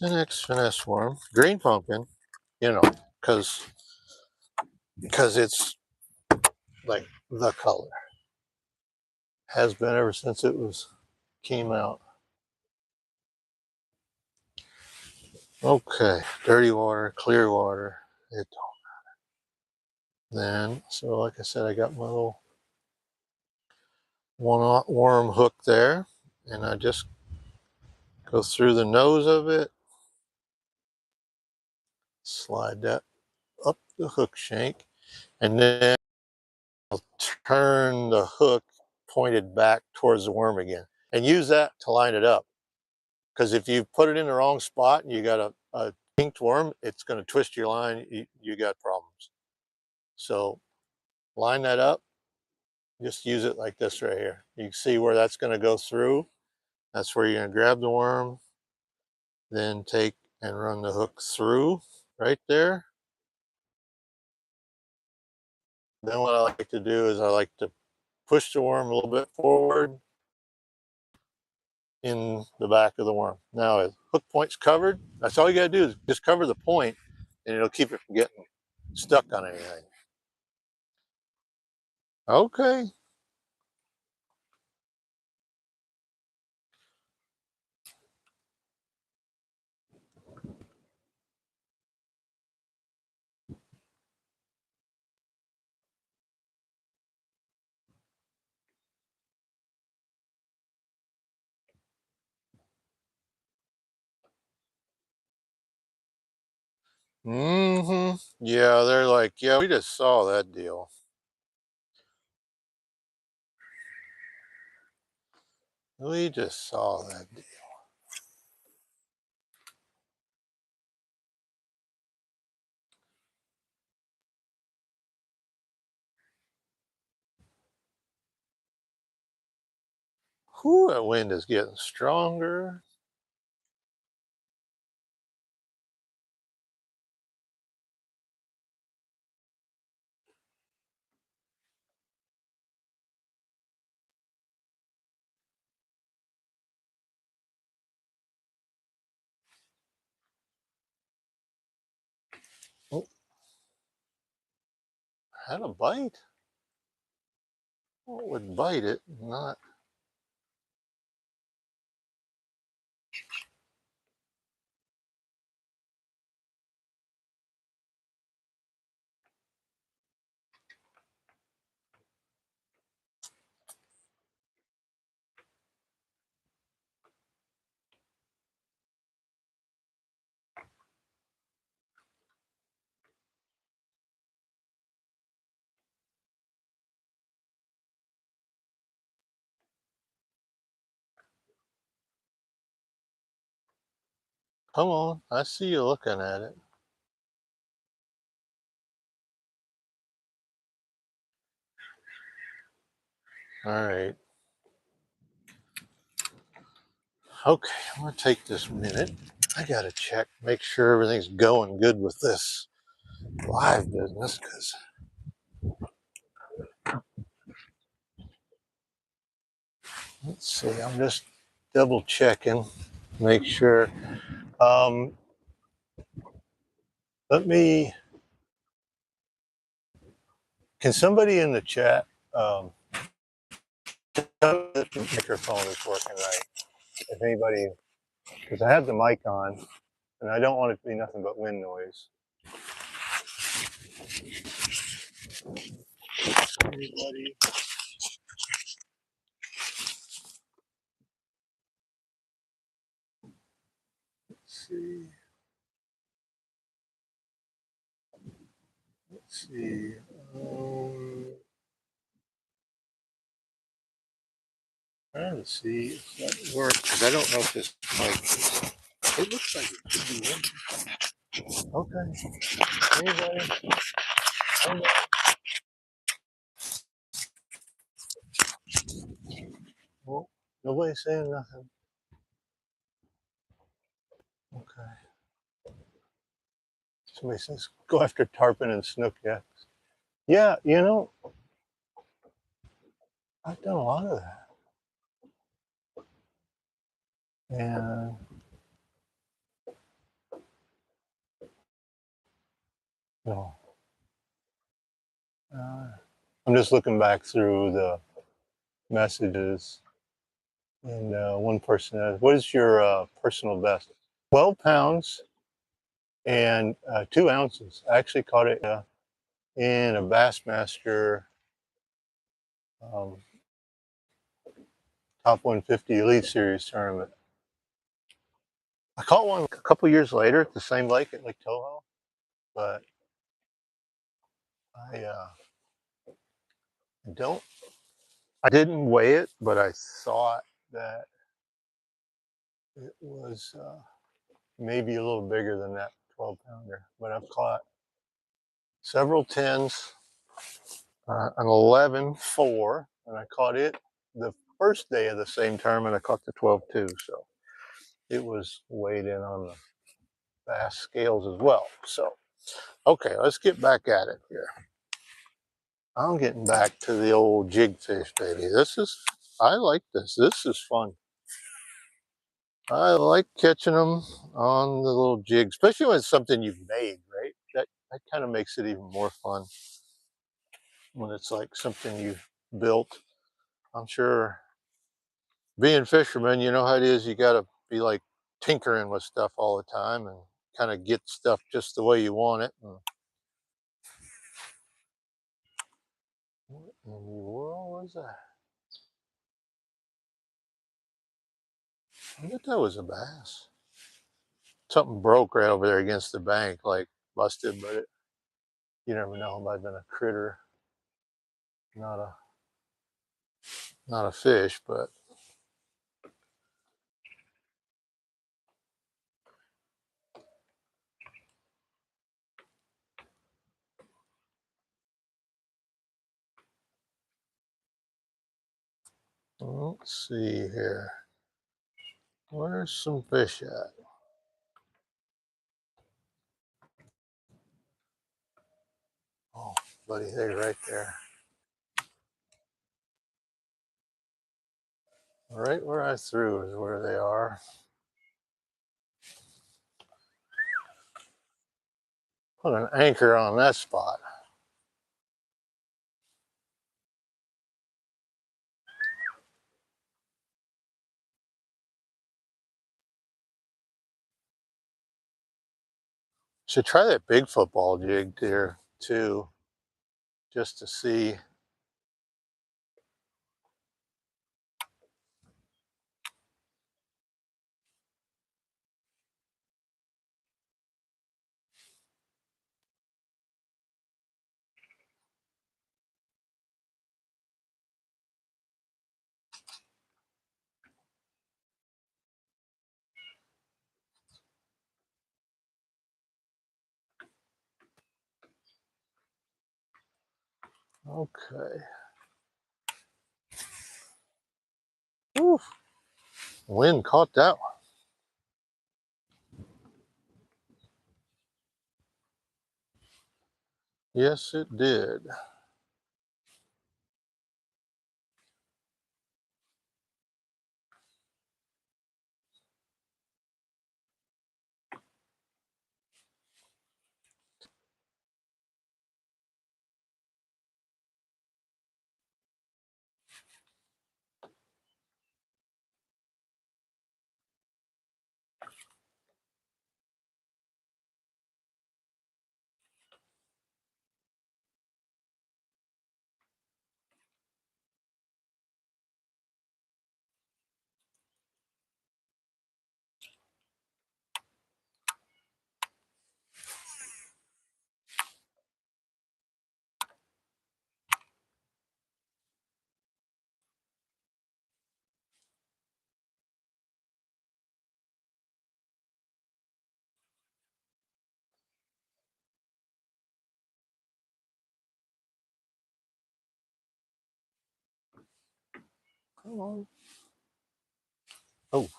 10X finesse worm. Green pumpkin, because it's like the color. Has been ever since it came out. Okay, dirty water, clear water. It don't. Then, so like I said, I got my little one worm hook there, and I just go through the nose of it, slide that up the hook shank, and then I'll turn the hook pointed back towards the worm again, and use that to line it up. Because if you put it in the wrong spot and you got a kinked worm, it's going to twist your line. You got problems. So line that up. Just use it like this right here. You can see where that's going to go through. That's where you're going to grab the worm, then take and run the hook through right there. Then what I like to do is I like to push the worm a little bit forward in the back of the worm. Now, if hook point's covered, that's all you got to do is just cover the point, and it'll keep it from getting stuck on anything. Okay. Yeah, they're like, yeah, we just saw that deal. We just saw that deal. Whew, that wind is getting stronger. Oh, had a bite. What would bite it? Not. Come on, I see you looking at it. All right. Okay, I'm gonna take this minute. I gotta check, make sure everything's going good with this live business, because let's see, I'm just double checking, make sure. Um, let me, can somebody in the chat tell me if the microphone is working right? If anybody, because I have the mic on and I don't want it to be nothing but wind noise. Anybody? Let's see. Let's see. Trying to see if that works, because I don't know if this mic. It looks like it should be working. Okay. Anybody? Anybody? Well, nobody's saying nothing. Okay. Somebody says go after tarpon and snook. Yeah. Yeah. You know, I've done a lot of that. And no. Uh, I'm just looking back through the messages, and one person says, "What is your personal best?" 12 pounds and 2 ounces. I actually caught it in a Bassmaster um, Top 150 Elite Series tournament. I caught one a couple years later at the same lake at Lake Toho, but I don't. I didn't weigh it, but I thought that it was maybe a little bigger than that 12 pounder. But I've caught several 10s, an 11.4, and I caught it the first day of the same tournament. I caught the 12.2, so it was weighed in on the bass scales as well. So, okay, let's get back at it here. I'm getting back to the old jig fish, baby. I like this. This is fun. I like catching them on the little jig, especially when it's something you've made, right? That kind of makes it even more fun when it's like something you've built. I'm sure being fishermen, you know how it is. You got to be like tinkering with stuff all the time and kind of get stuff just the way you want it. And what in the world was that? I bet that was a bass. Something broke right over there against the bank, like busted, but you never know. It might have been a critter, not a not a fish, but let's see here. Where's some fish at? Oh, buddy, they're right there. Right where I threw is where they are. Put an anchor on that spot. Should try that big football jig there too, just to see. Okay. Whew. Wind caught that one. Yes, it did. Come on. Oh,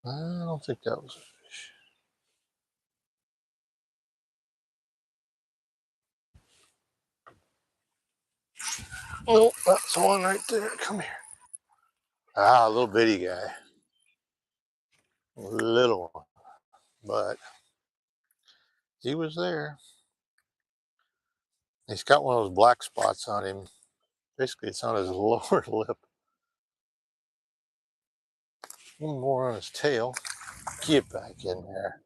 I don't think that was a fish. Oh, that's one right there. Come here. Ah, a little bitty guy. Little one. But he was there. He's got one of those black spots on him. Basically, it's on his lower lip. One more on his tail. Get back in there.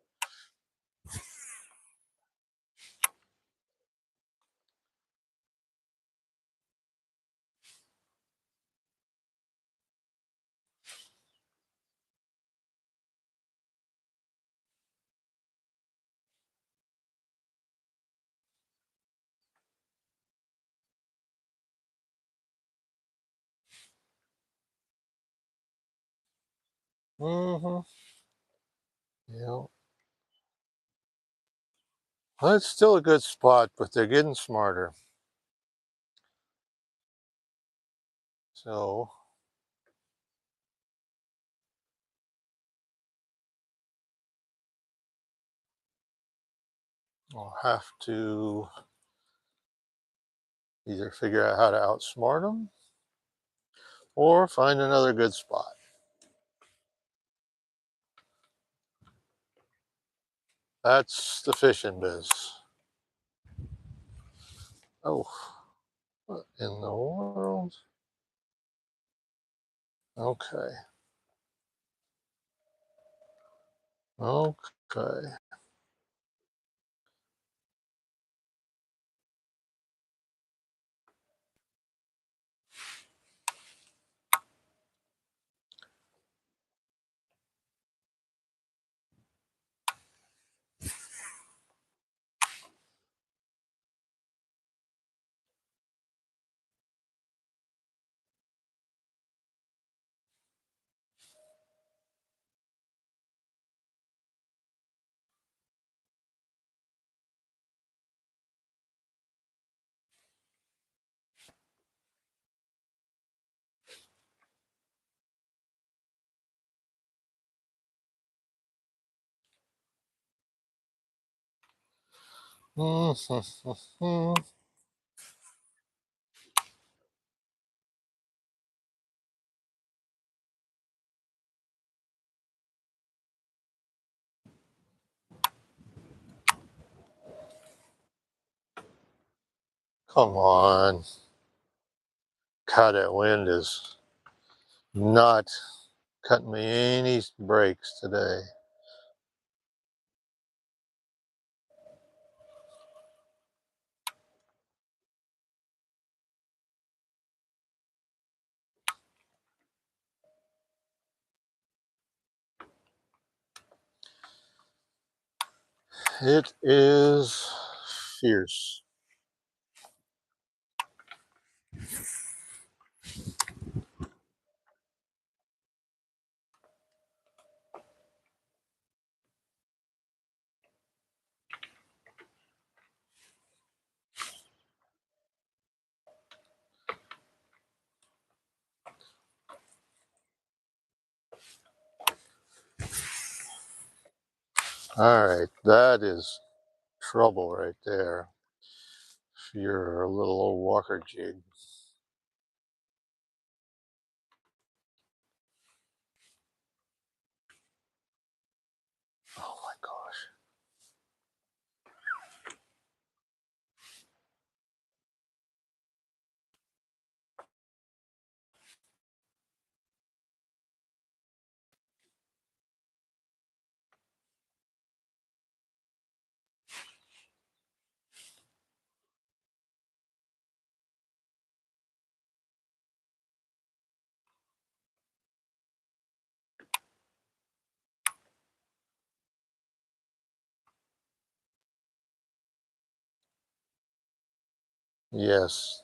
Mm-hmm. Yeah. Well, it's still a good spot, but they're getting smarter. So I'll have to either figure out how to outsmart them or find another good spot. That's the fishing biz. Oh, what in the world? Okay. Okay. Mm-hmm. Come on. God, that wind is not cutting me any breaks today. It is fierce. All right, that is trouble right there. If you're a little old walker jig. Oh my gosh. Yes,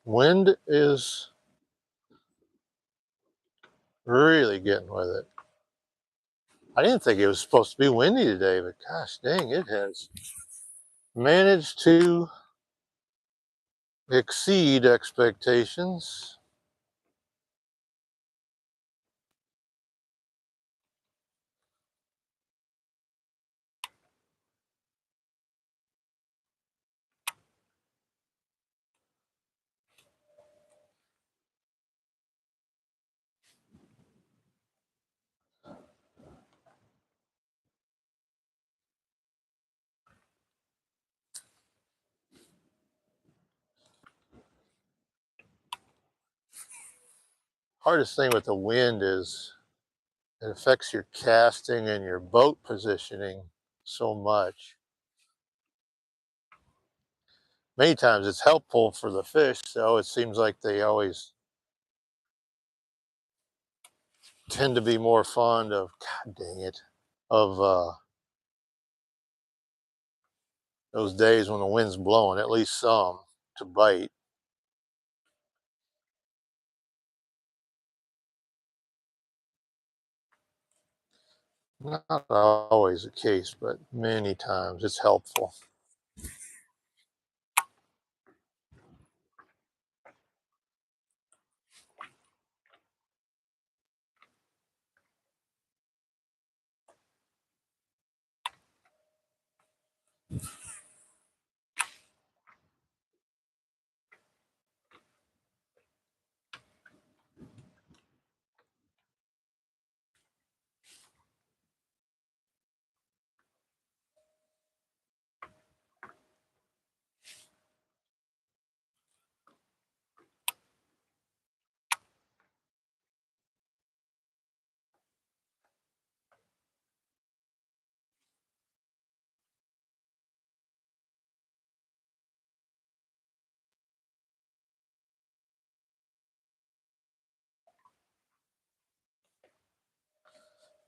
wind is really getting with it. I didn't think it was supposed to be windy today, but gosh dang, it has managed to exceed expectations. Hardest thing with the wind is it affects your casting and your boat positioning so much. Many times it's helpful for the fish, so it seems like they always tend to be more fond of, God dang it, of those days when the wind's blowing, at least some, to bite. Not always the case, but many times it's helpful.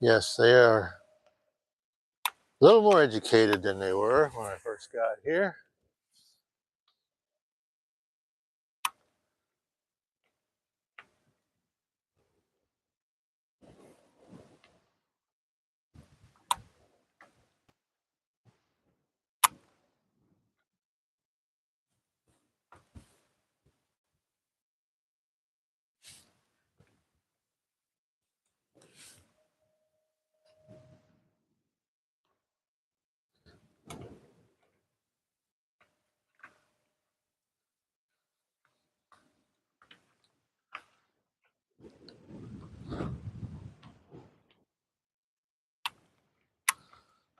Yes, they are a little more educated than they were when I first got here.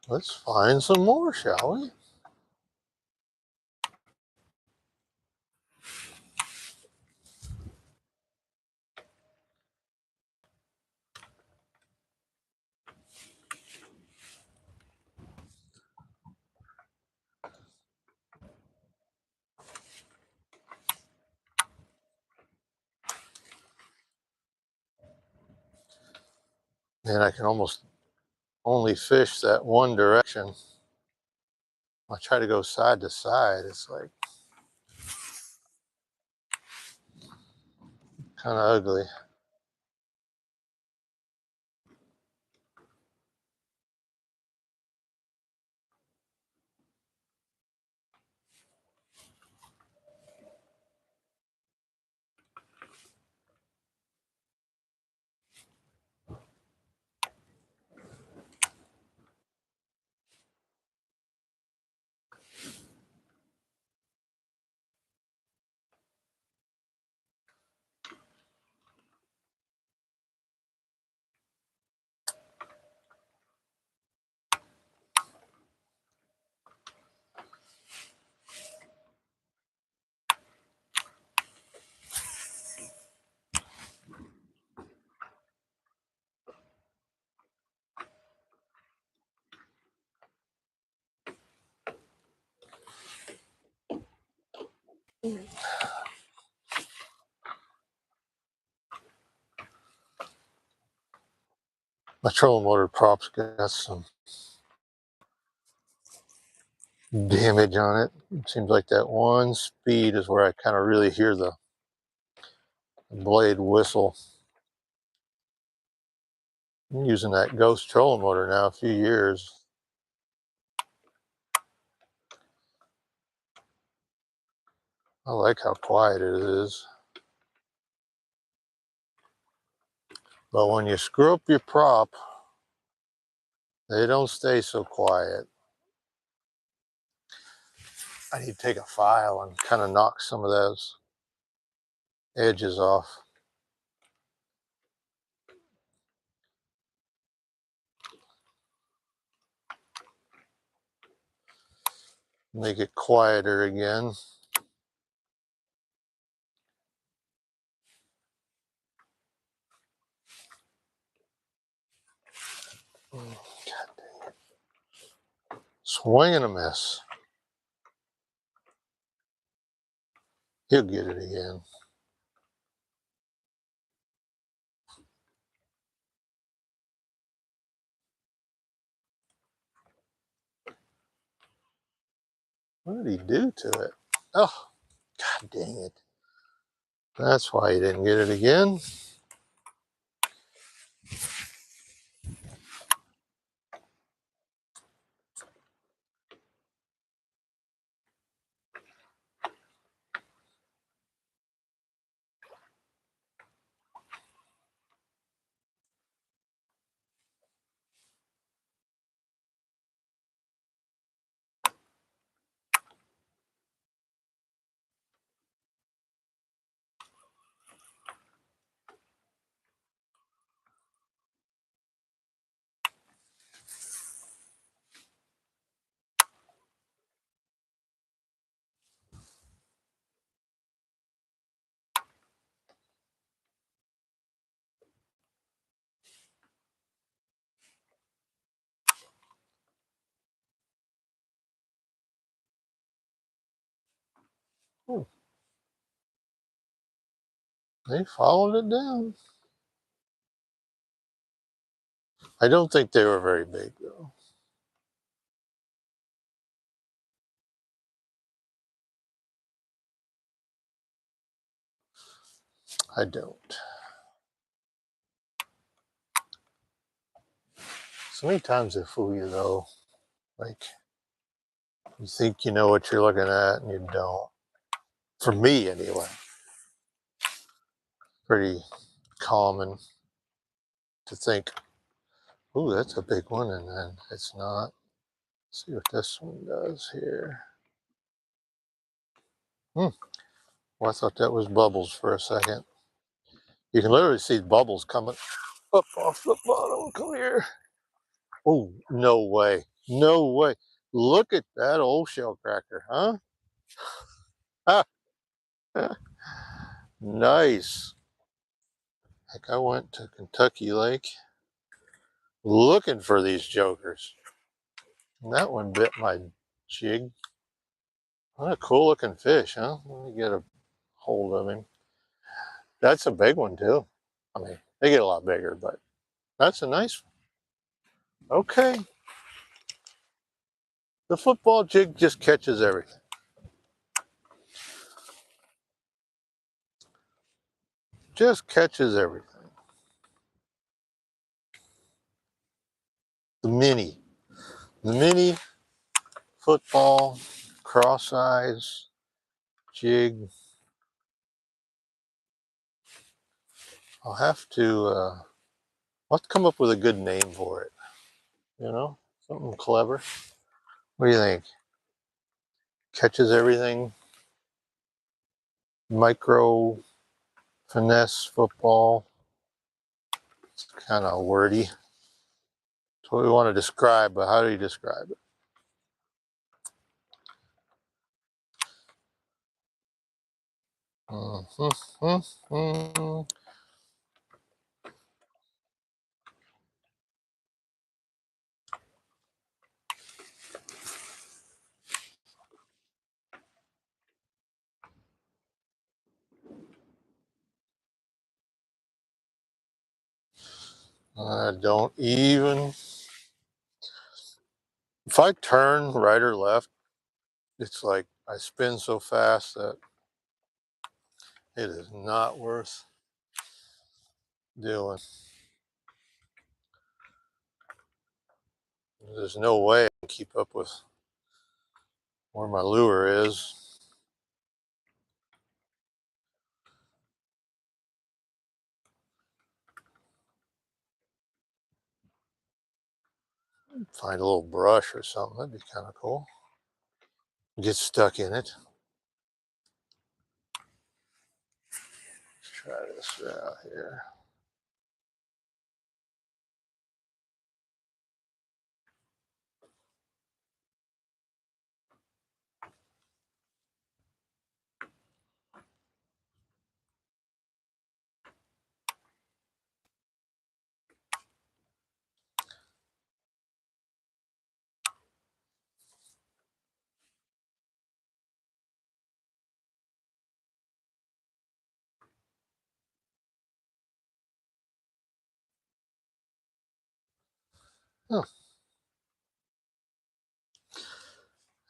Let's find some more, shall we? And I can almost only fish that one direction. I try to go side to side. It's like kind of ugly. My trolling motor props got some damage on it. It seems like that one speed is where I kind of really hear the blade whistle. I'm using that Ghost trolling motor now a few years. I like how quiet it is. But when you screw up your prop, they don't stay so quiet. I need to take a file and kind of knock some of those edges off. Make it quieter again. God dang it. Swing and a miss. He'll get it again. What did he do to it? Oh, God dang it. That's why he didn't get it again. Oh, they followed it down. I don't think they were very big, though. I don't. So many times they fool you, though. Like, you think you know what you're looking at, and you don't. For me, anyway. Pretty common to think, ooh, that's a big one, and then it's not. Let's see what this one does here. Well, I thought that was bubbles for a second. You can literally see bubbles coming up off the bottom. Come here. Oh, no way. No way. Look at that old shell cracker, huh? Nice. Heck, I went to Kentucky Lake looking for these jokers. And that one bit my jig. What a cool looking fish, huh? Let me get a hold of him. That's a big one, too. I mean, they get a lot bigger, but that's a nice one. Okay. The football jig just catches everything. Just catches everything. The mini. The mini football cross eyes jig. I'll have to come up with a good name for it. You know, something clever. What do you think? Catches everything. Micro finesse football. It's kind of wordy. That's what we want to describe, but how do you describe it? I don't even, if I turn right or left, it's like I spin so fast that it is not worth doing. There's no way I can keep up with where my lure is. Find a little brush or something, that'd be kind of cool. Get stuck in it. Let's try this out here. Oh, I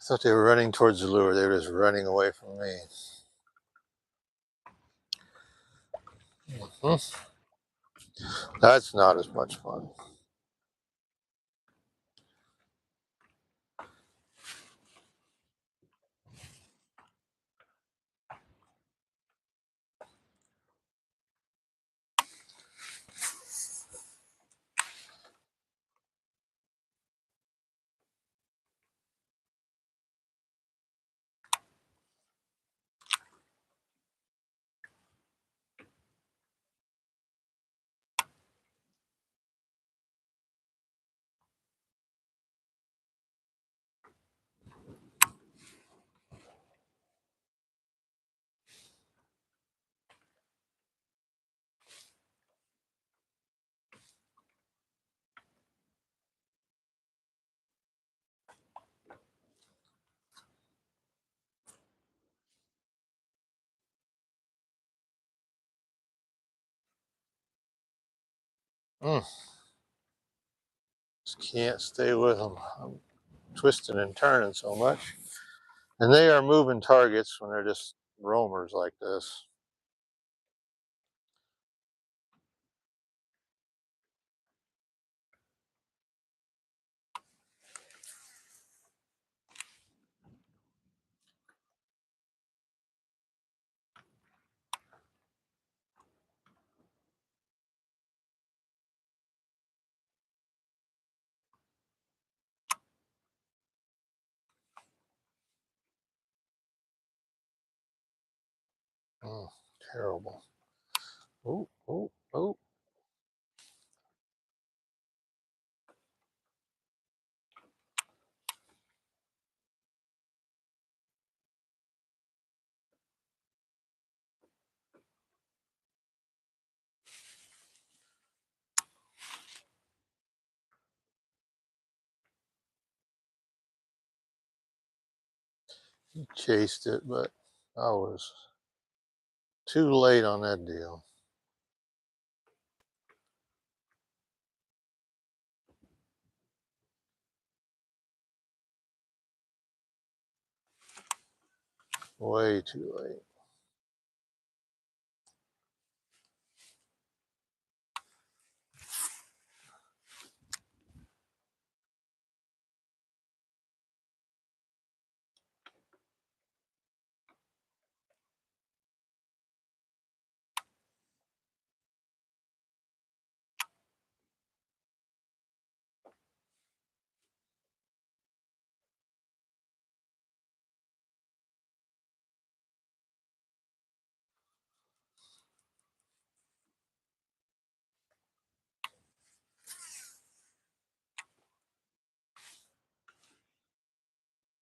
thought they were running towards the lure. They were just running away from me. That's not as much fun. Mm, just can't stay with them. I'm twisting and turning so much. And they are moving targets when they're just roamers like this. Mm, terrible. Oh, oh, oh. He chased it, but I was too late on that deal. Way too late.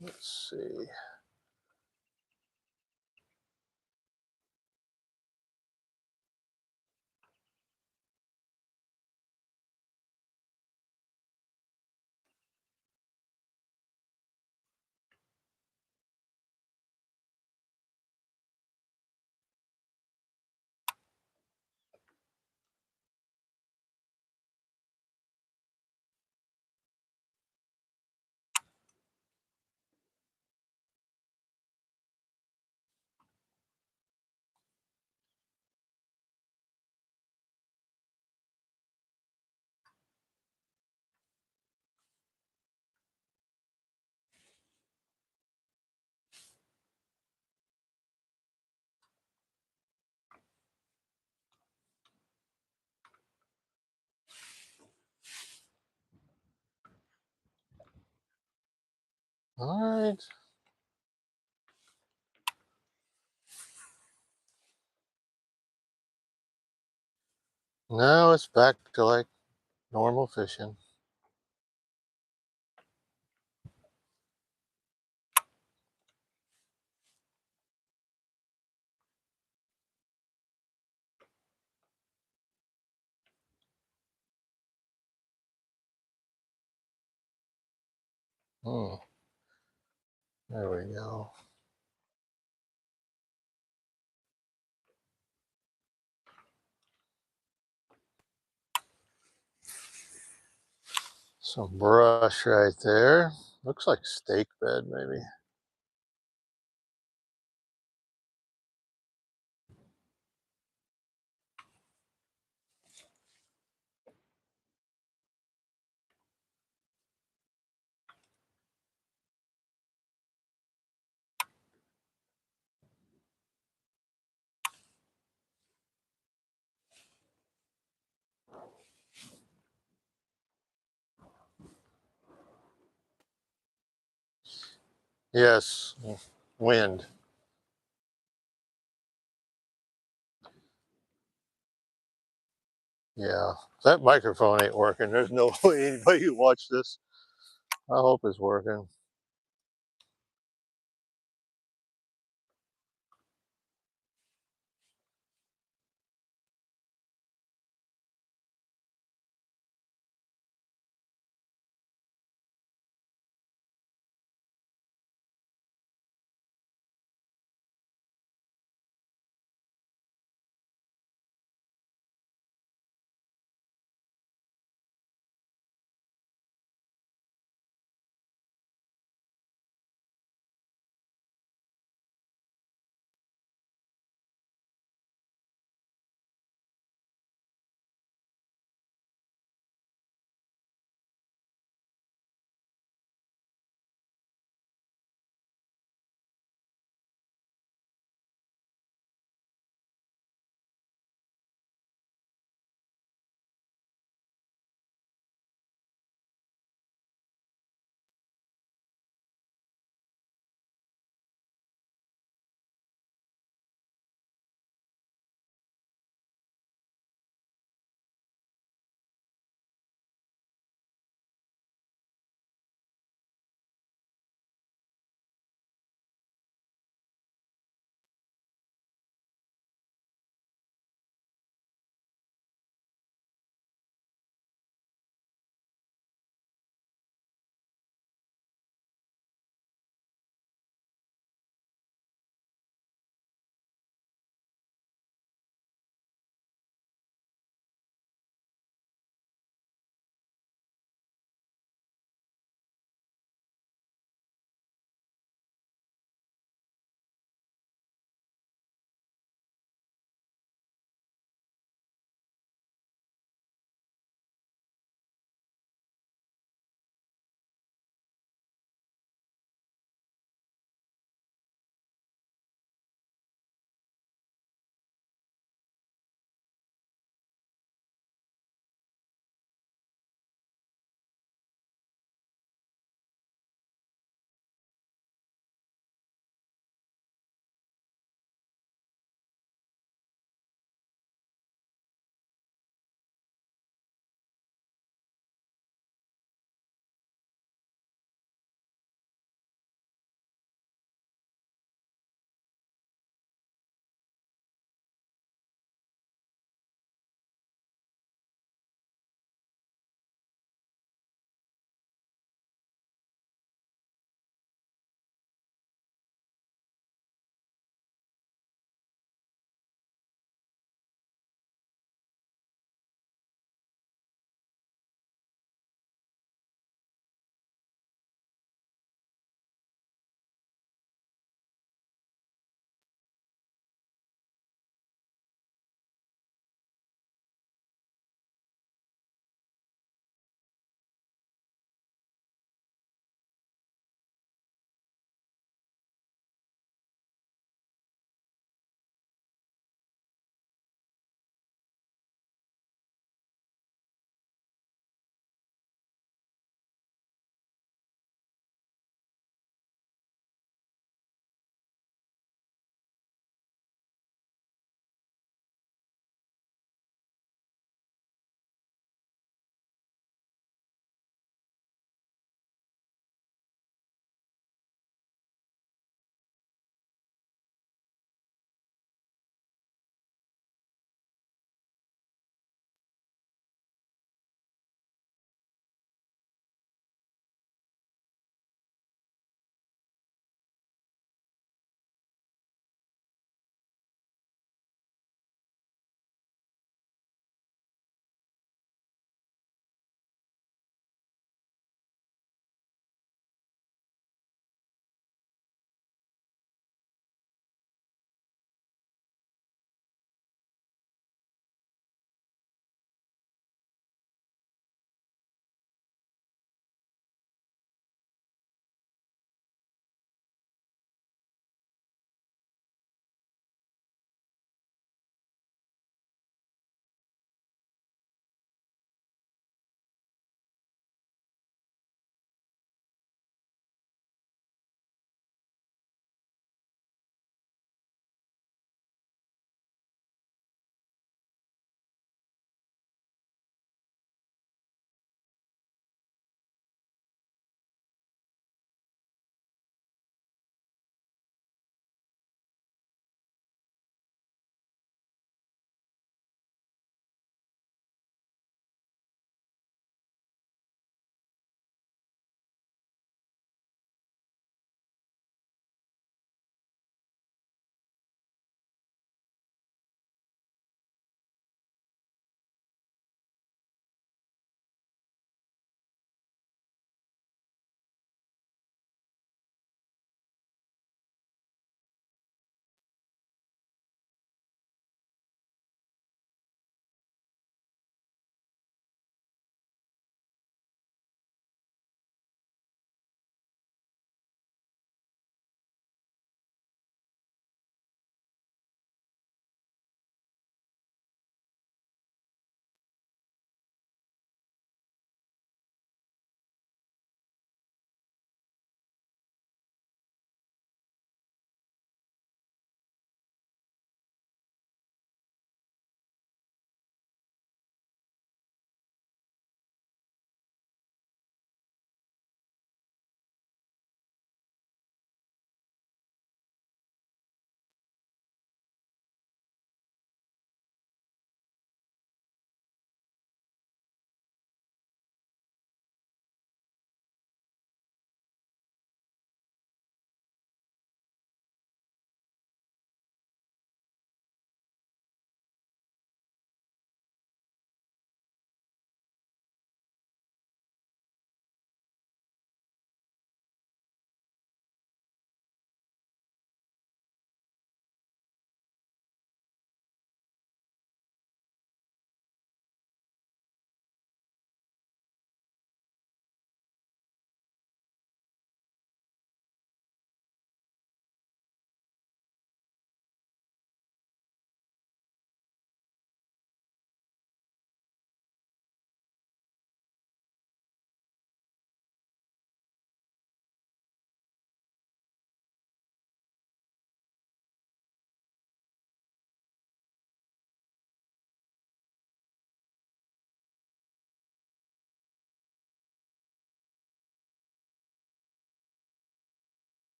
Let's see. right. Now it's back to like normal fishing. Hmm, there we go. Some brush right there. Looks like steak bed, maybe. Yes, wind. Yeah, that microphone ain't working. There's no way anybody can watch this. I hope it's working.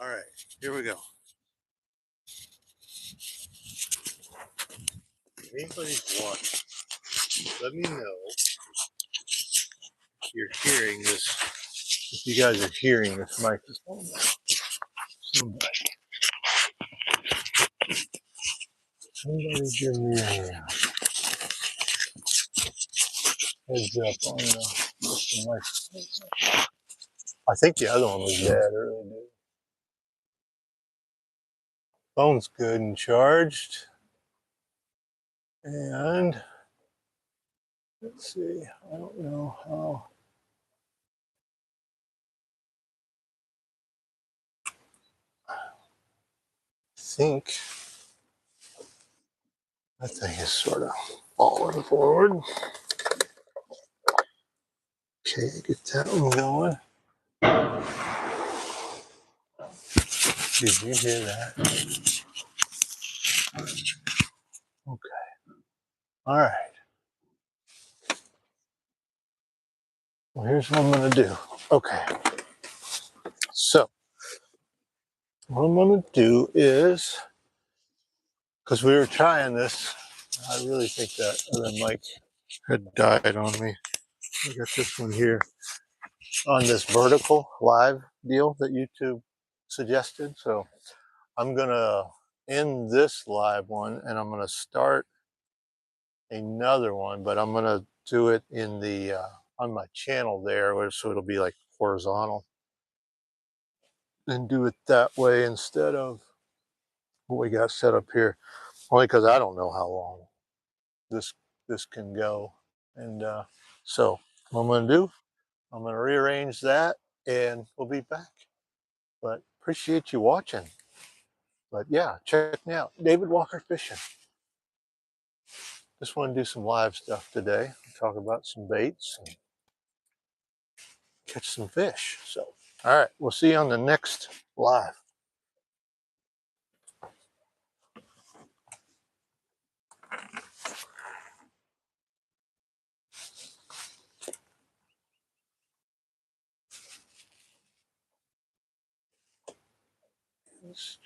All right, here we go. If anybody's watching, let me know if you're hearing this. If you guys are hearing this microphone, somebody give me a heads up on the microphone. I think the other one was dead earlier. Phone's good and charged. And let's see, I don't know how. I think that thing is sort of falling forward. Okay, get that one going. Did you hear that? Okay. All right. Well, here's what I'm going to do. Okay. So, what I'm going to do is, because we were trying this, I really think that other mic had died on me. I got this one here on this vertical live deal that YouTube suggested. So, I'm going to end this live one and I'm going to start another one, but I'm going to do it in the on my channel there, so it'll be like horizontal, and do it that way instead of what we got set up here, only because I don't know how long this can go. And so what I'm going to do, I'm going to rearrange that and we'll be back. But appreciate you watching. But yeah, check me out, David Walker Fishing. Just want to do some live stuff today, talk about some baits and catch some fish. So all right, we'll see you on the next live. Yes.